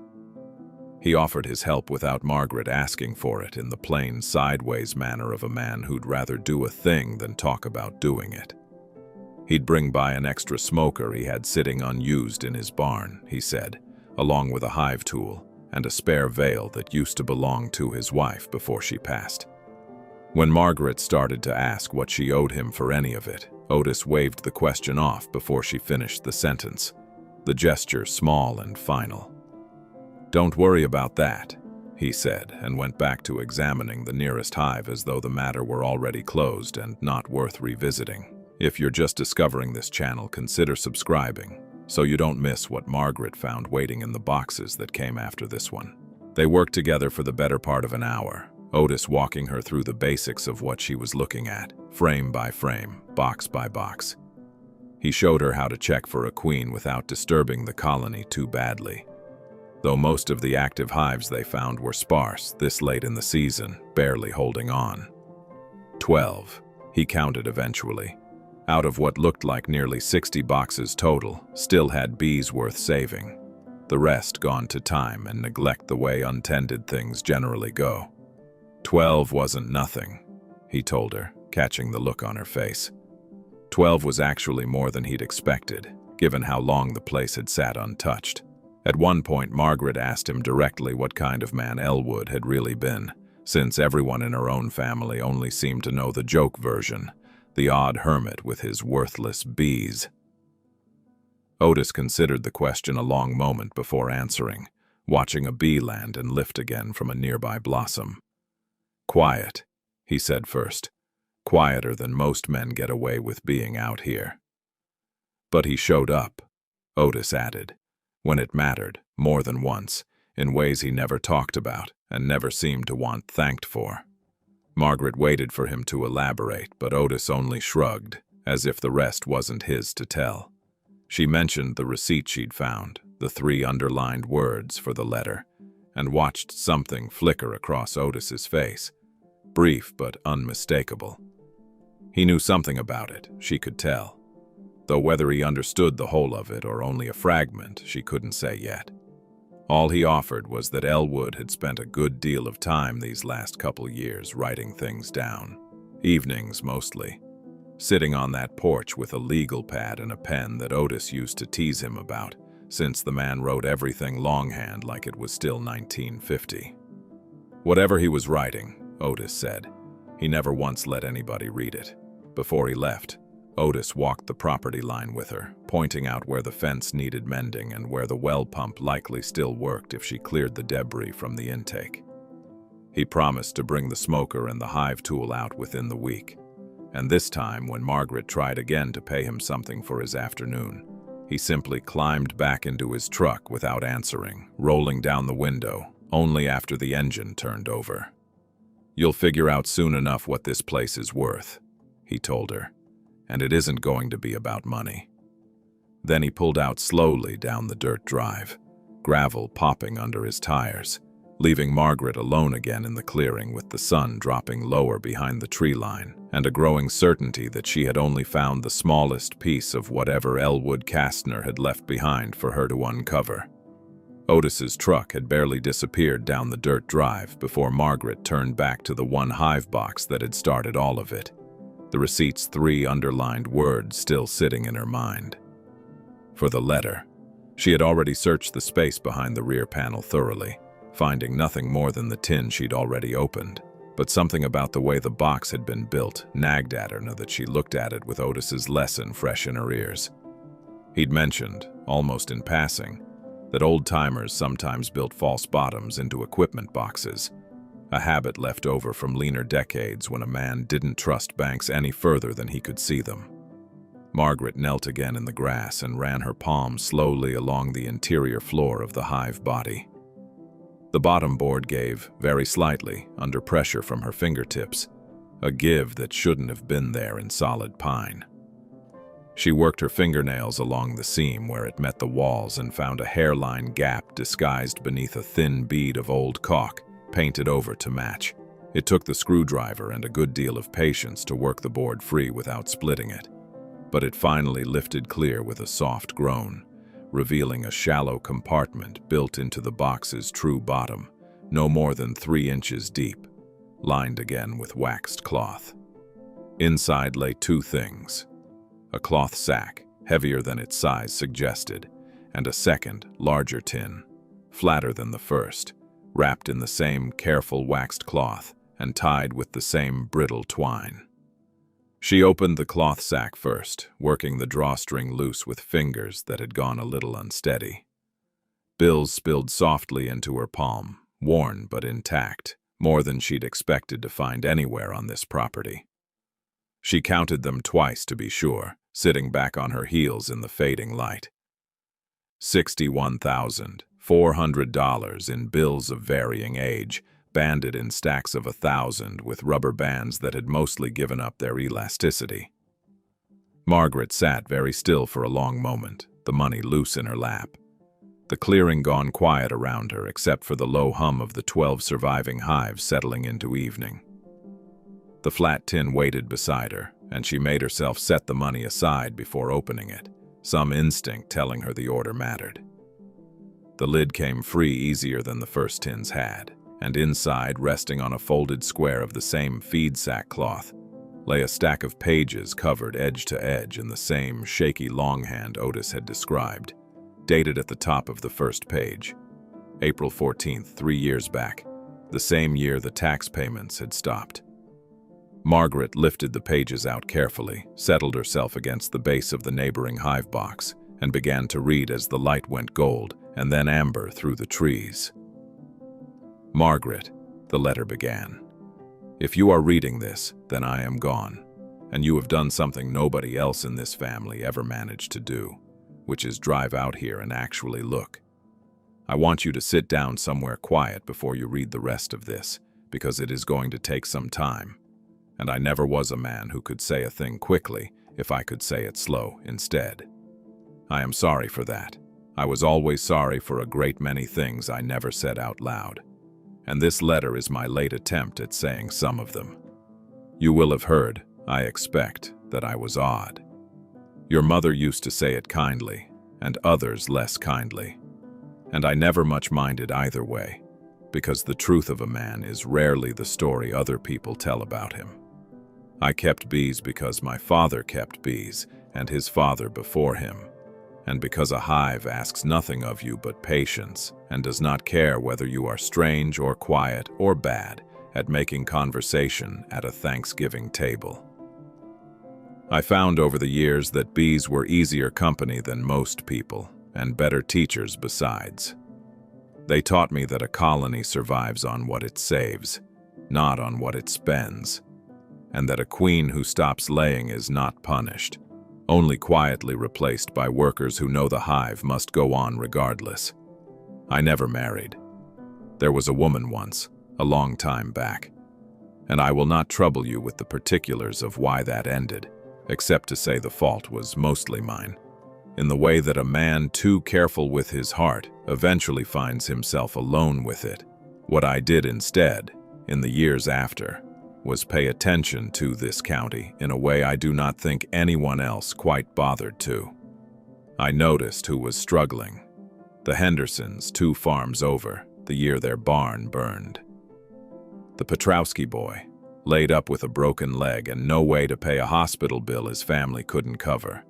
He offered his help without Margaret asking for it in the plain, sideways manner of a man who'd rather do a thing than talk about doing it. He'd bring by an extra smoker he had sitting unused in his barn, he said, along with a hive tool and a spare veil that used to belong to his wife before she passed. When Margaret started to ask what she owed him for any of it, Otis waved the question off before she finished the sentence, the gesture small and final. "Don't worry about that," he said, and went back to examining the nearest hive as though the matter were already closed and not worth revisiting. If you're just discovering this channel, consider subscribing, so you don't miss what Margaret found waiting in the boxes that came after this one. They worked together for the better part of an hour, Otis walking her through the basics of what she was looking at, frame by frame, box by box. He showed her how to check for a queen without disturbing the colony too badly. Though most of the active hives they found were sparse this late in the season, barely holding on. 12, he counted eventually. Out of what looked like nearly 60 boxes total, still had bees worth saving. The rest gone to time and neglect the way untended things generally go. 12 wasn't nothing, he told her, catching the look on her face. 12 was actually more than he'd expected, given how long the place had sat untouched. At one point, Margaret asked him directly what kind of man Elwood had really been, since everyone in her own family only seemed to know the joke version, the odd hermit with his worthless bees. Otis considered the question a long moment before answering, watching a bee land and lift again from a nearby blossom. "Quiet," he said first. "Quieter than most men get away with being out here." "But he showed up," Otis added, "when it mattered, more than once, in ways he never talked about and never seemed to want thanked for." Margaret waited for him to elaborate, but Otis only shrugged, as if the rest wasn't his to tell. She mentioned the receipt she'd found, the 3 underlined words for the letter, and watched something flicker across Otis's face, brief but unmistakable. He knew something about it, she could tell, though whether he understood the whole of it or only a fragment, she couldn't say yet. All he offered was that Elwood had spent a good deal of time these last couple years writing things down, evenings mostly, sitting on that porch with a legal pad and a pen that Otis used to tease him about, since the man wrote everything longhand like it was still 1950. Whatever he was writing, Otis said, he never once let anybody read it. Before he left, Otis walked the property line with her, pointing out where the fence needed mending and where the well pump likely still worked if she cleared the debris from the intake. He promised to bring the smoker and the hive tool out within the week, and this time, when Margaret tried again to pay him something for his afternoon, he simply climbed back into his truck without answering, rolling down the window, only after the engine turned over. "You'll figure out soon enough what this place is worth," he told her, "and it isn't going to be about money." Then he pulled out slowly down the dirt drive, gravel popping under his tires, leaving Margaret alone again in the clearing with the sun dropping lower behind the tree line and a growing certainty that she had only found the smallest piece of whatever Elwood Kastner had left behind for her to uncover. Otis's truck had barely disappeared down the dirt drive before Margaret turned back to the one hive box that had started all of it, the receipt's 3 underlined words still sitting in her mind. For the letter, she had already searched the space behind the rear panel thoroughly, finding nothing more than the tin she'd already opened, but something about the way the box had been built nagged at her now that she looked at it with Otis's lesson fresh in her ears. He'd mentioned, almost in passing, that old-timers sometimes built false bottoms into equipment boxes, a habit left over from leaner decades when a man didn't trust banks any further than he could see them. Margaret knelt again in the grass and ran her palm slowly along the interior floor of the hive body. The bottom board gave, very slightly, under pressure from her fingertips, a give that shouldn't have been there in solid pine. She worked her fingernails along the seam where it met the walls and found a hairline gap disguised beneath a thin bead of old caulk, painted over to match. It took the screwdriver and a good deal of patience to work the board free without splitting it, but it finally lifted clear with a soft groan, revealing a shallow compartment built into the box's true bottom, no more than 3 inches deep, lined again with waxed cloth. Inside lay 2 things: a cloth sack, heavier than its size suggested, and a second, larger tin, flatter than the first, wrapped in the same careful waxed cloth and tied with the same brittle twine. She opened the cloth sack first, working the drawstring loose with fingers that had gone a little unsteady. Bills spilled softly into her palm, worn but intact, more than she'd expected to find anywhere on this property. She counted them twice to be sure, sitting back on her heels in the fading light. $61,400 in bills of varying age, banded in stacks of 1,000 with rubber bands that had mostly given up their elasticity. Margaret sat very still for a long moment, the money loose in her lap. The clearing gone quiet around her except for the low hum of the 12 surviving hives settling into evening. The flat tin waited beside her, and she made herself set the money aside before opening it, some instinct telling her the order mattered. The lid came free easier than the first tins had, and inside, resting on a folded square of the same feed sack cloth, lay a stack of pages covered edge to edge in the same shaky longhand Otis had described, dated at the top of the first page, April 14th, 3 years back, the same year the tax payments had stopped. Margaret lifted the pages out carefully, settled herself against the base of the neighboring hive box, and began to read as the light went gold and then amber through the trees. "Margaret," the letter began, "if you are reading this, then I am gone, and you have done something nobody else in this family ever managed to do, which is drive out here and actually look. I want you to sit down somewhere quiet before you read the rest of this, because it is going to take some time, and I never was a man who could say a thing quickly if I could say it slow instead. I am sorry for that. I was always sorry for a great many things I never said out loud, and this letter is my late attempt at saying some of them. You will have heard, I expect, that I was odd. Your mother used to say it kindly, and others less kindly, and I never much minded either way, because the truth of a man is rarely the story other people tell about him. I kept bees because my father kept bees, and his father before him, and because a hive asks nothing of you but patience and does not care whether you are strange or quiet or bad at making conversation at a Thanksgiving table. I found over the years that bees were easier company than most people, and better teachers besides. They taught me that a colony survives on what it saves, not on what it spends, and that a queen who stops laying is not punished, only quietly replaced by workers who know the hive must go on regardless. I never married. There was a woman once, a long time back, and I will not trouble you with the particulars of why that ended, except to say the fault was mostly mine, in the way that a man too careful with his heart eventually finds himself alone with it. What I did instead, in the years after, was pay attention to this county in a way I do not think anyone else quite bothered to. I noticed who was struggling. The Hendersons, 2 farms over, the year their barn burned. The Petrowski boy, laid up with a broken leg and no way to pay a hospital bill his family couldn't cover.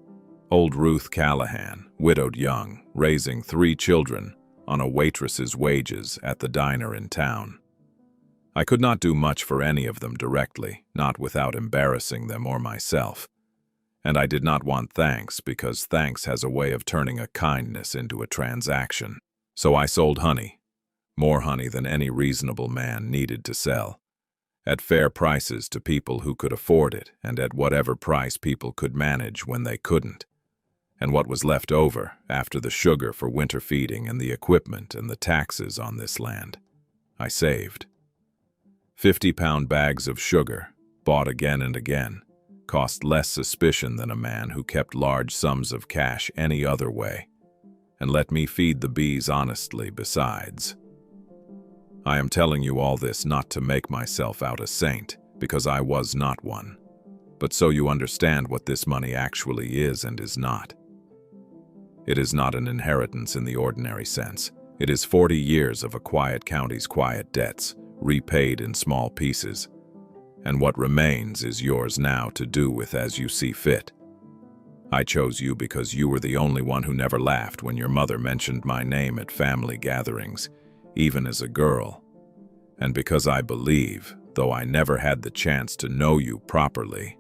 Old Ruth Callahan, widowed young, raising 3 children on a waitress's wages at the diner in town. I could not do much for any of them directly, not without embarrassing them or myself. And I did not want thanks because thanks has a way of turning a kindness into a transaction. So I sold honey, more honey than any reasonable man needed to sell, at fair prices to people who could afford it and at whatever price people could manage when they couldn't. And what was left over after the sugar for winter feeding and the equipment and the taxes on this land, I saved. 50-pound bags of sugar, bought again and again, cost less suspicion than a man who kept large sums of cash any other way, and let me feed the bees honestly besides. I am telling you all this not to make myself out a saint, because I was not one, but so you understand what this money actually is and is not. It is not an inheritance in the ordinary sense. It is 40 years of a quiet county's quiet debts, repaid in small pieces, and what remains is yours now to do with as you see fit. I chose you because you were the only one who never laughed when your mother mentioned my name at family gatherings, even as a girl, and because I believe, though I never had the chance to know you properly,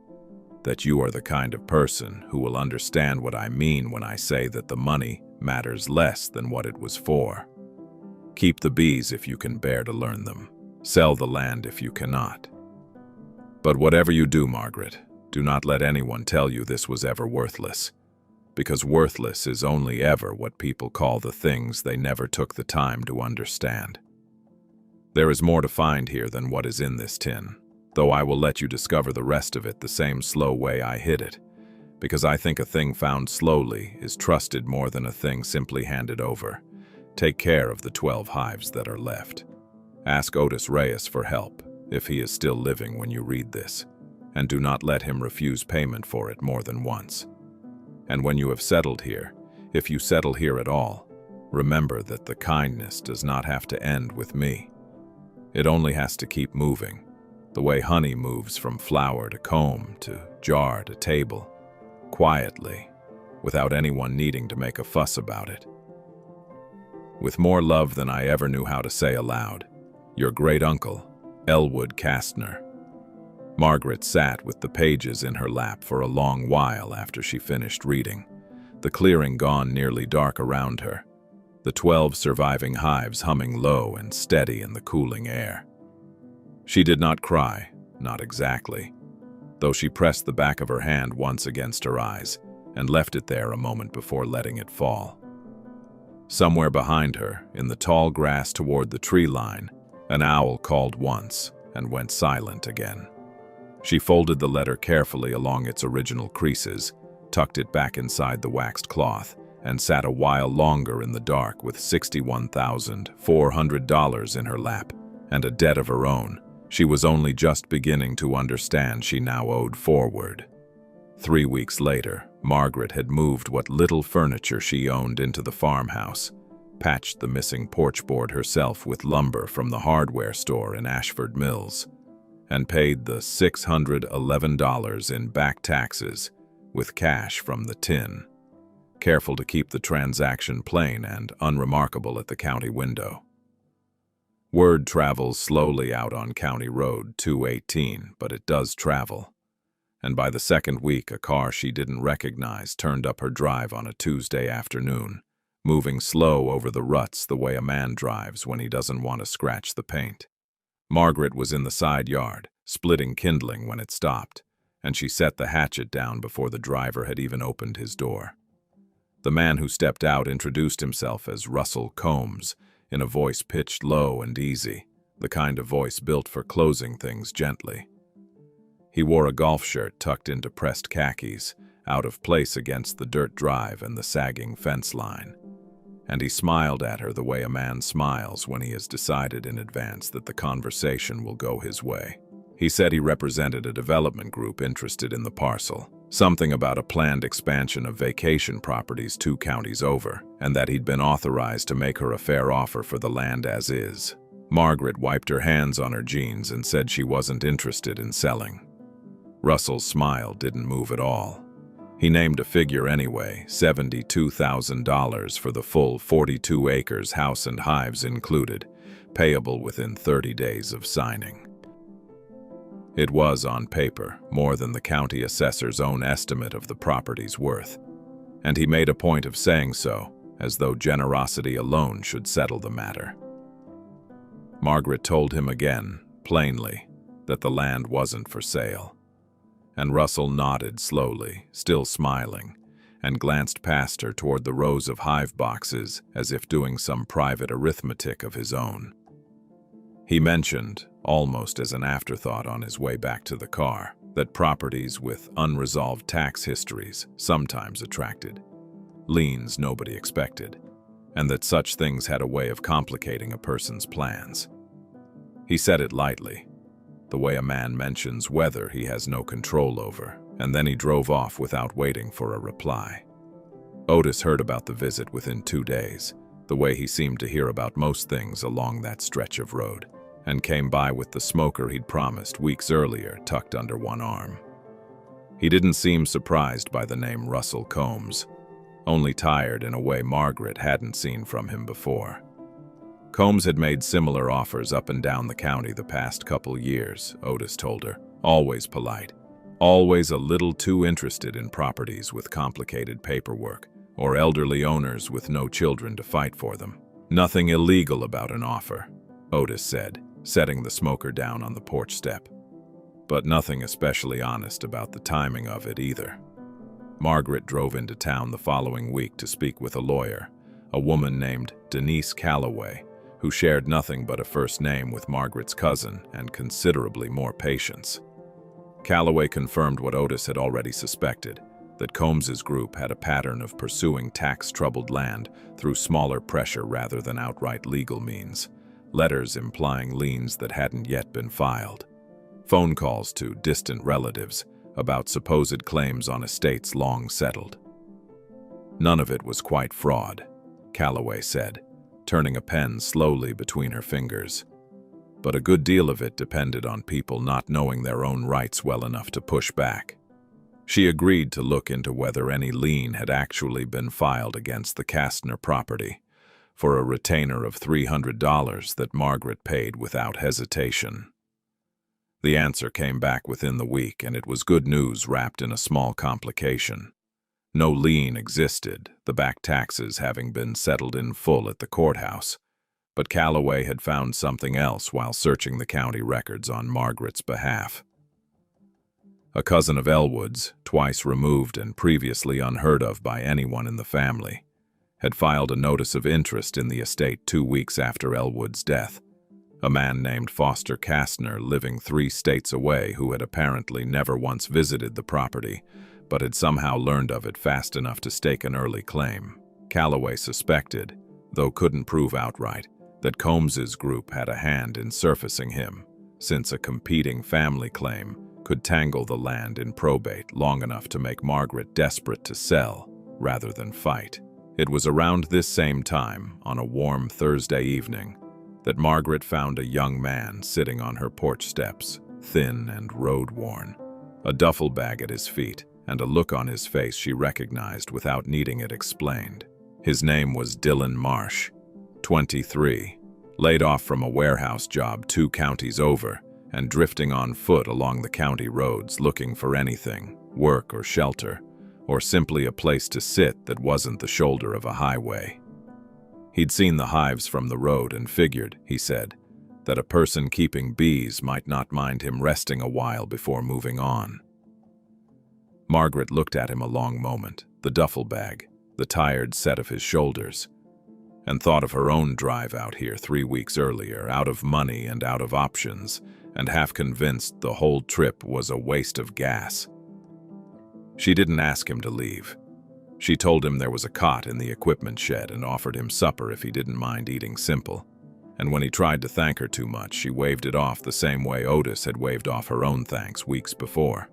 that you are the kind of person who will understand what I mean when I say that the money matters less than what it was for. Keep the bees if you can bear to learn them. Sell the land if you cannot. But whatever you do, Margaret, do not let anyone tell you this was ever worthless, because worthless is only ever what people call the things they never took the time to understand. There is more to find here than what is in this tin, though I will let you discover the rest of it the same slow way I hid it, because I think a thing found slowly is trusted more than a thing simply handed over. Take care of the 12 hives that are left. Ask Otis Reyes for help, if he is still living when you read this, and do not let him refuse payment for it more than once. And when you have settled here, if you settle here at all, remember that the kindness does not have to end with me. It only has to keep moving, the way honey moves from flower to comb to jar to table, quietly, without anyone needing to make a fuss about it. With more love than I ever knew how to say aloud, your great-uncle, Elwood Kastner. Margaret sat with the pages in her lap for a long while after she finished reading, the clearing gone nearly dark around her, the 12 surviving hives humming low and steady in the cooling air. She did not cry, not exactly, though she pressed the back of her hand once against her eyes and left it there a moment before letting it fall. Somewhere behind her, in the tall grass toward the tree line, an owl called once and went silent again. She folded the letter carefully along its original creases, tucked it back inside the waxed cloth, and sat a while longer in the dark with $61,400 in her lap and a debt of her own she was only just beginning to understand she now owed forward. 3 weeks later, Margaret had moved what little furniture she owned into the farmhouse, patched the missing porch board herself with lumber from the hardware store in Ashford Mills, and paid the $611 in back taxes with cash from the tin, careful to keep the transaction plain and unremarkable at the county window. Word travels slowly out on County Road 218, but it does travel. And by the second week, a car she didn't recognize turned up her drive on a Tuesday afternoon, moving slow over the ruts the way a man drives when he doesn't want to scratch the paint. Margaret was in the side yard, splitting kindling when it stopped, and she set the hatchet down before the driver had even opened his door. The man who stepped out introduced himself as Russell Combs, in a voice pitched low and easy, the kind of voice built for closing things gently. He wore a golf shirt tucked into pressed khakis, out of place against the dirt drive and the sagging fence line. And he smiled at her the way a man smiles when he has decided in advance that the conversation will go his way. He said he represented a development group interested in the parcel, something about a planned expansion of vacation properties 2 counties over, and that he'd been authorized to make her a fair offer for the land as is. Margaret wiped her hands on her jeans and said she wasn't interested in selling. Russell's smile didn't move at all. He named a figure anyway, $72,000 for the full 42 acres, house and hives included, payable within 30 days of signing. It was, on paper, more than the county assessor's own estimate of the property's worth, and he made a point of saying so, as though generosity alone should settle the matter. Margaret told him again, plainly, that the land wasn't for sale, and Russell nodded slowly, still smiling, and glanced past her toward the rows of hive boxes as if doing some private arithmetic of his own. He mentioned, almost as an afterthought on his way back to the car, that properties with unresolved tax histories sometimes attracted liens nobody expected, and that such things had a way of complicating a person's plans. He said it lightly, the way a man mentions weather he has no control over, and then he drove off without waiting for a reply. Otis heard about the visit within 2 days, the way he seemed to hear about most things along that stretch of road, and came by with the smoker he'd promised weeks earlier tucked under one arm. He didn't seem surprised by the name Russell Combs, only tired in a way Margaret hadn't seen from him before. Combs had made similar offers up and down the county the past couple years, Otis told her, always polite, always a little too interested in properties with complicated paperwork, or elderly owners with no children to fight for them. Nothing illegal about an offer, Otis said, setting the smoker down on the porch step. But nothing especially honest about the timing of it either. Margaret drove into town the following week to speak with a lawyer, a woman named Denise Calloway, who shared nothing but a first name with Margaret's cousin and considerably more patience. Calloway confirmed what Otis had already suspected, that Combs's group had a pattern of pursuing tax-troubled land through smaller pressure rather than outright legal means, letters implying liens that hadn't yet been filed, phone calls to distant relatives about supposed claims on estates long settled. None of it was quite fraud, Calloway said, turning a pen slowly between her fingers. But a good deal of it depended on people not knowing their own rights well enough to push back. She agreed to look into whether any lien had actually been filed against the Kastner property, for a retainer of $300 that Margaret paid without hesitation. The answer came back within the week, and it was good news wrapped in a small complication. No lien existed, the back taxes having been settled in full at the courthouse, but Calloway had found something else while searching the county records on Margaret's behalf. A cousin of Elwood's, twice removed and previously unheard of by anyone in the family, had filed a notice of interest in the estate 2 weeks after Elwood's death, a man named Foster Kastner living 3 states away who had apparently never once visited the property, but had somehow learned of it fast enough to stake an early claim. Calloway suspected, though couldn't prove outright, that Combs's group had a hand in surfacing him, since a competing family claim could tangle the land in probate long enough to make Margaret desperate to sell rather than fight. It was around this same time, on a warm Thursday evening, that Margaret found a young man sitting on her porch steps, thin and road-worn, a duffel bag at his feet, and a look on his face she recognized without needing it explained. His name was Dylan Marsh, 23, laid off from a warehouse job 2 counties over, and drifting on foot along the county roads looking for anything, work or shelter, or simply a place to sit that wasn't the shoulder of a highway. He'd seen the hives from the road and figured, he said, that a person keeping bees might not mind him resting a while before moving on. Margaret looked at him a long moment, the duffel bag, the tired set of his shoulders, and thought of her own drive out here 3 weeks earlier, out of money and out of options, and half convinced the whole trip was a waste of gas. She didn't ask him to leave. She told him there was a cot in the equipment shed and offered him supper if he didn't mind eating simple. And when he tried to thank her too much, she waved it off the same way Otis had waved off her own thanks weeks before.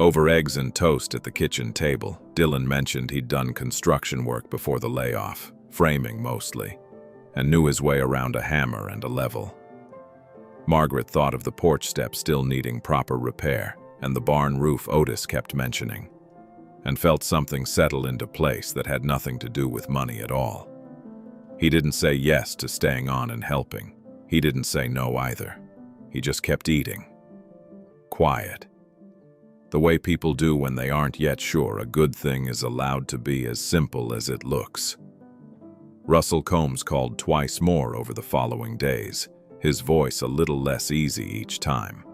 Over eggs and toast at the kitchen table, Dylan mentioned he'd done construction work before the layoff, framing mostly, and knew his way around a hammer and a level. Margaret thought of the porch step still needing proper repair, and the barn roof Otis kept mentioning, and felt something settle into place that had nothing to do with money at all. He didn't say yes to staying on and helping. He didn't say no either. He just kept eating. Quiet. The way people do when they aren't yet sure a good thing is allowed to be as simple as it looks. Russell Combs called twice more over the following days, his voice a little less easy each time,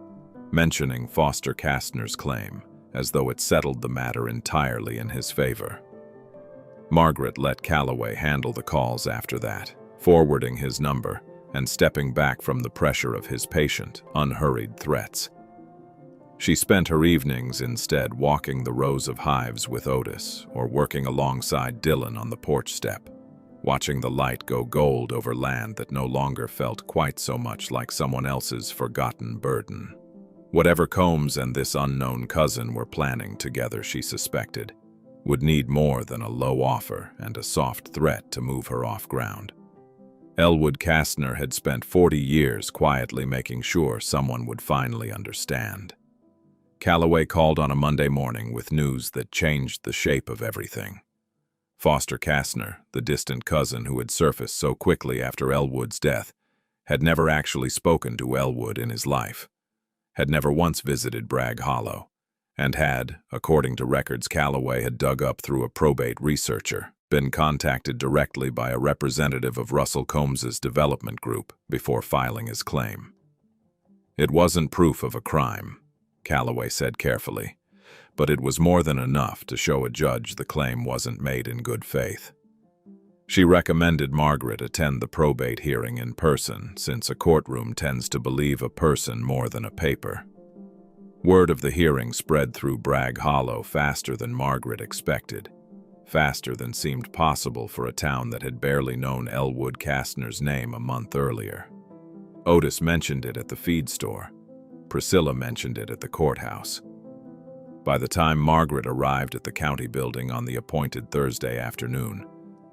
mentioning Foster Kastner's claim, as though it settled the matter entirely in his favor. Margaret let Calloway handle the calls after that, forwarding his number and stepping back from the pressure of his patient, unhurried threats. She spent her evenings instead walking the rows of hives with Otis or working alongside Dylan on the porch step, watching the light go gold over land that no longer felt quite so much like someone else's forgotten burden. Whatever Combs and this unknown cousin were planning together, she suspected, would need more than a low offer and a soft threat to move her off ground. Elwood Kastner had spent 40 years quietly making sure someone would finally understand. Calloway called on a Monday morning with news that changed the shape of everything. Foster Kastner, the distant cousin who had surfaced so quickly after Elwood's death, had never actually spoken to Elwood in his life, had never once visited Bragg Hollow, and had, according to records Calloway had dug up through a probate researcher, been contacted directly by a representative of Russell Combs's development group before filing his claim. It wasn't proof of a crime, Calloway said carefully, but it was more than enough to show a judge the claim wasn't made in good faith. She recommended Margaret attend the probate hearing in person, since a courtroom tends to believe a person more than a paper. Word of the hearing spread through Bragg Hollow faster than Margaret expected, faster than seemed possible for a town that had barely known Elwood Kastner's name a month earlier. Otis mentioned it at the feed store. Priscilla mentioned it at the courthouse. By the time Margaret arrived at the county building on the appointed Thursday afternoon,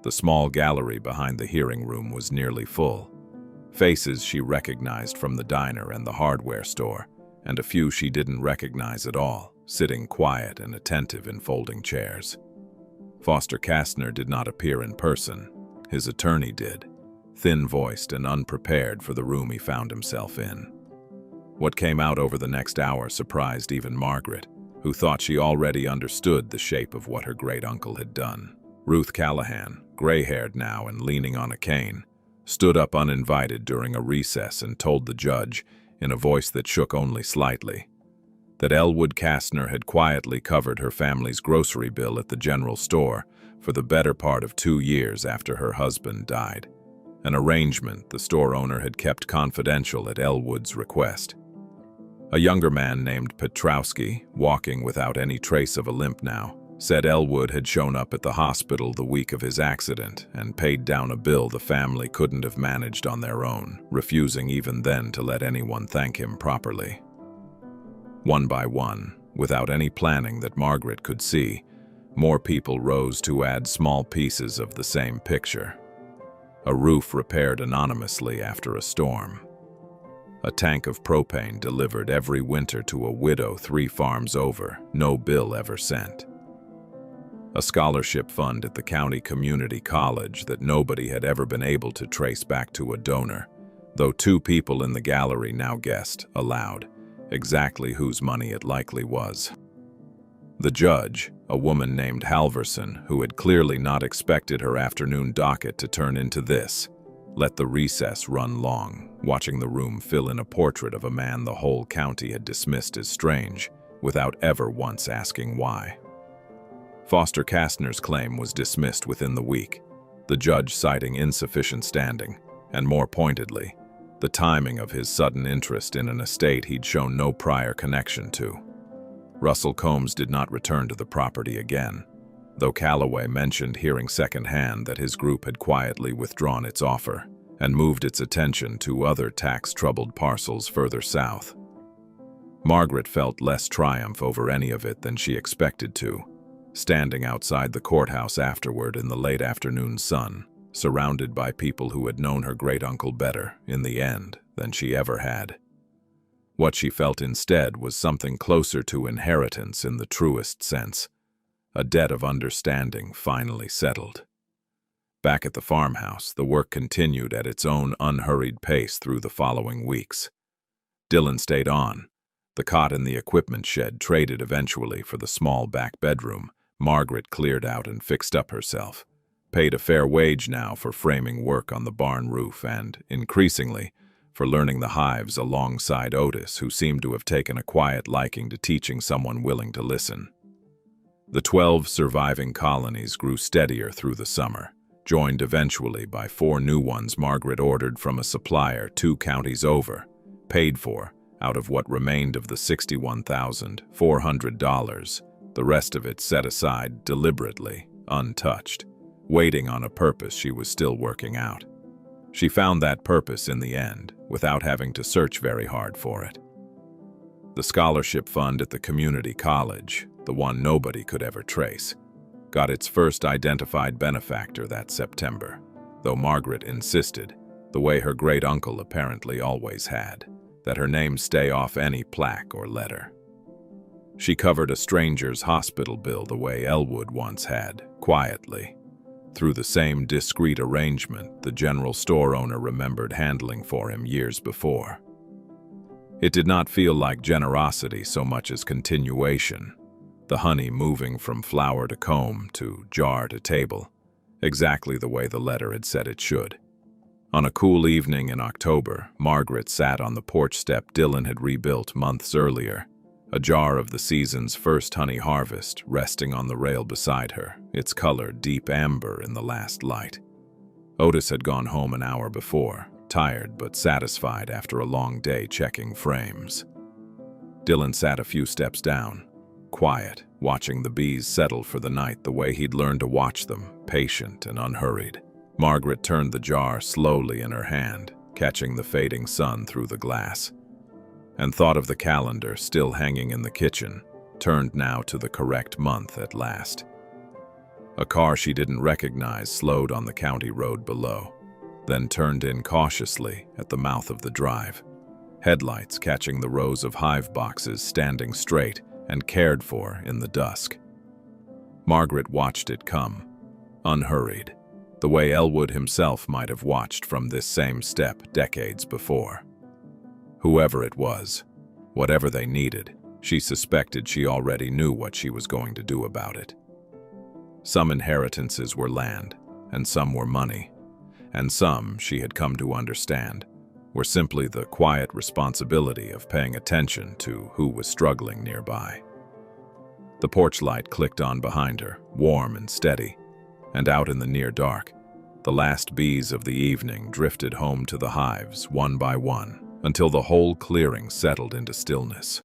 the small gallery behind the hearing room was nearly full. Faces she recognized from the diner and the hardware store, and a few she didn't recognize at all, sitting quiet and attentive in folding chairs. Foster Kastner did not appear in person. His attorney did, thin-voiced and unprepared for the room he found himself in. What came out over the next hour surprised even Margaret, who thought she already understood the shape of what her great-uncle had done. Ruth Callahan, gray-haired now and leaning on a cane, stood up uninvited during a recess and told the judge, in a voice that shook only slightly, that Elwood Kastner had quietly covered her family's grocery bill at the general store for the better part of 2 years after her husband died, an arrangement the store owner had kept confidential at Elwood's request. A younger man named Petrowski, walking without any trace of a limp now, said Elwood had shown up at the hospital the week of his accident and paid down a bill the family couldn't have managed on their own, refusing even then to let anyone thank him properly. One by one, without any planning that Margaret could see, more people rose to add small pieces of the same picture. A roof repaired anonymously after a storm. A tank of propane delivered every winter to a widow 3 farms over, no bill ever sent. A scholarship fund at the county community college that nobody had ever been able to trace back to a donor, though 2 people in the gallery now guessed, aloud, exactly whose money it likely was. The judge, a woman named Halverson, who had clearly not expected her afternoon docket to turn into this, let the recess run long, watching the room fill in a portrait of a man the whole county had dismissed as strange, without ever once asking why. Foster Kastner's claim was dismissed within the week, the judge citing insufficient standing, and more pointedly, the timing of his sudden interest in an estate he'd shown no prior connection to. Russell Combs did not return to the property again, though Calloway mentioned hearing secondhand that his group had quietly withdrawn its offer and moved its attention to other tax-troubled parcels further south. Margaret felt less triumph over any of it than she expected to, standing outside the courthouse afterward in the late afternoon sun, surrounded by people who had known her great-uncle better, in the end, than she ever had. What she felt instead was something closer to inheritance in the truest sense, a debt of understanding finally settled. Back at the farmhouse, the work continued at its own unhurried pace through the following weeks. Dylan stayed on. The cot in the equipment shed traded eventually for the small back bedroom. Margaret cleared out and fixed up herself, paid a fair wage now for framing work on the barn roof and, increasingly, for learning the hives alongside Otis, who seemed to have taken a quiet liking to teaching someone willing to listen. The 12 surviving colonies grew steadier through the summer, joined eventually by 4 new ones Margaret ordered from a supplier 2 counties over, paid for out of what remained of the $61,400, the rest of it set aside deliberately, untouched, waiting on a purpose she was still working out. She found that purpose in the end, without having to search very hard for it. The scholarship fund at the community college, the one nobody could ever trace, got its first identified benefactor that September, though Margaret insisted, the way her great-uncle apparently always had, that her name stay off any plaque or letter. She covered a stranger's hospital bill the way Elwood once had, quietly, through the same discreet arrangement the general store owner remembered handling for him years before. It did not feel like generosity so much as continuation, the honey moving from flower to comb to jar to table, exactly the way the letter had said it should. On a cool evening in October, Margaret sat on the porch step Dylan had rebuilt months earlier, a jar of the season's first honey harvest resting on the rail beside her, its color deep amber in the last light. Otis had gone home an hour before, tired but satisfied after a long day checking frames. Dylan sat a few steps down, quiet, watching the bees settle for the night the way he'd learned to watch them, patient and unhurried. Margaret turned the jar slowly in her hand, catching the fading sun through the glass, and thought of the calendar still hanging in the kitchen, turned now to the correct month at last. A car she didn't recognize slowed on the county road below, then turned in cautiously at the mouth of the drive, headlights catching the rows of hive boxes standing straight and cared for in the dusk. Margaret watched it come, unhurried, the way Elwood himself might have watched from this same step decades before. Whoever it was, whatever they needed, she suspected she already knew what she was going to do about it. Some inheritances were land, and some were money, and some, she had come to understand, were simply the quiet responsibility of paying attention to who was struggling nearby. The porch light clicked on behind her, warm and steady, and out in the near dark, the last bees of the evening drifted home to the hives one by one, until the whole clearing settled into stillness.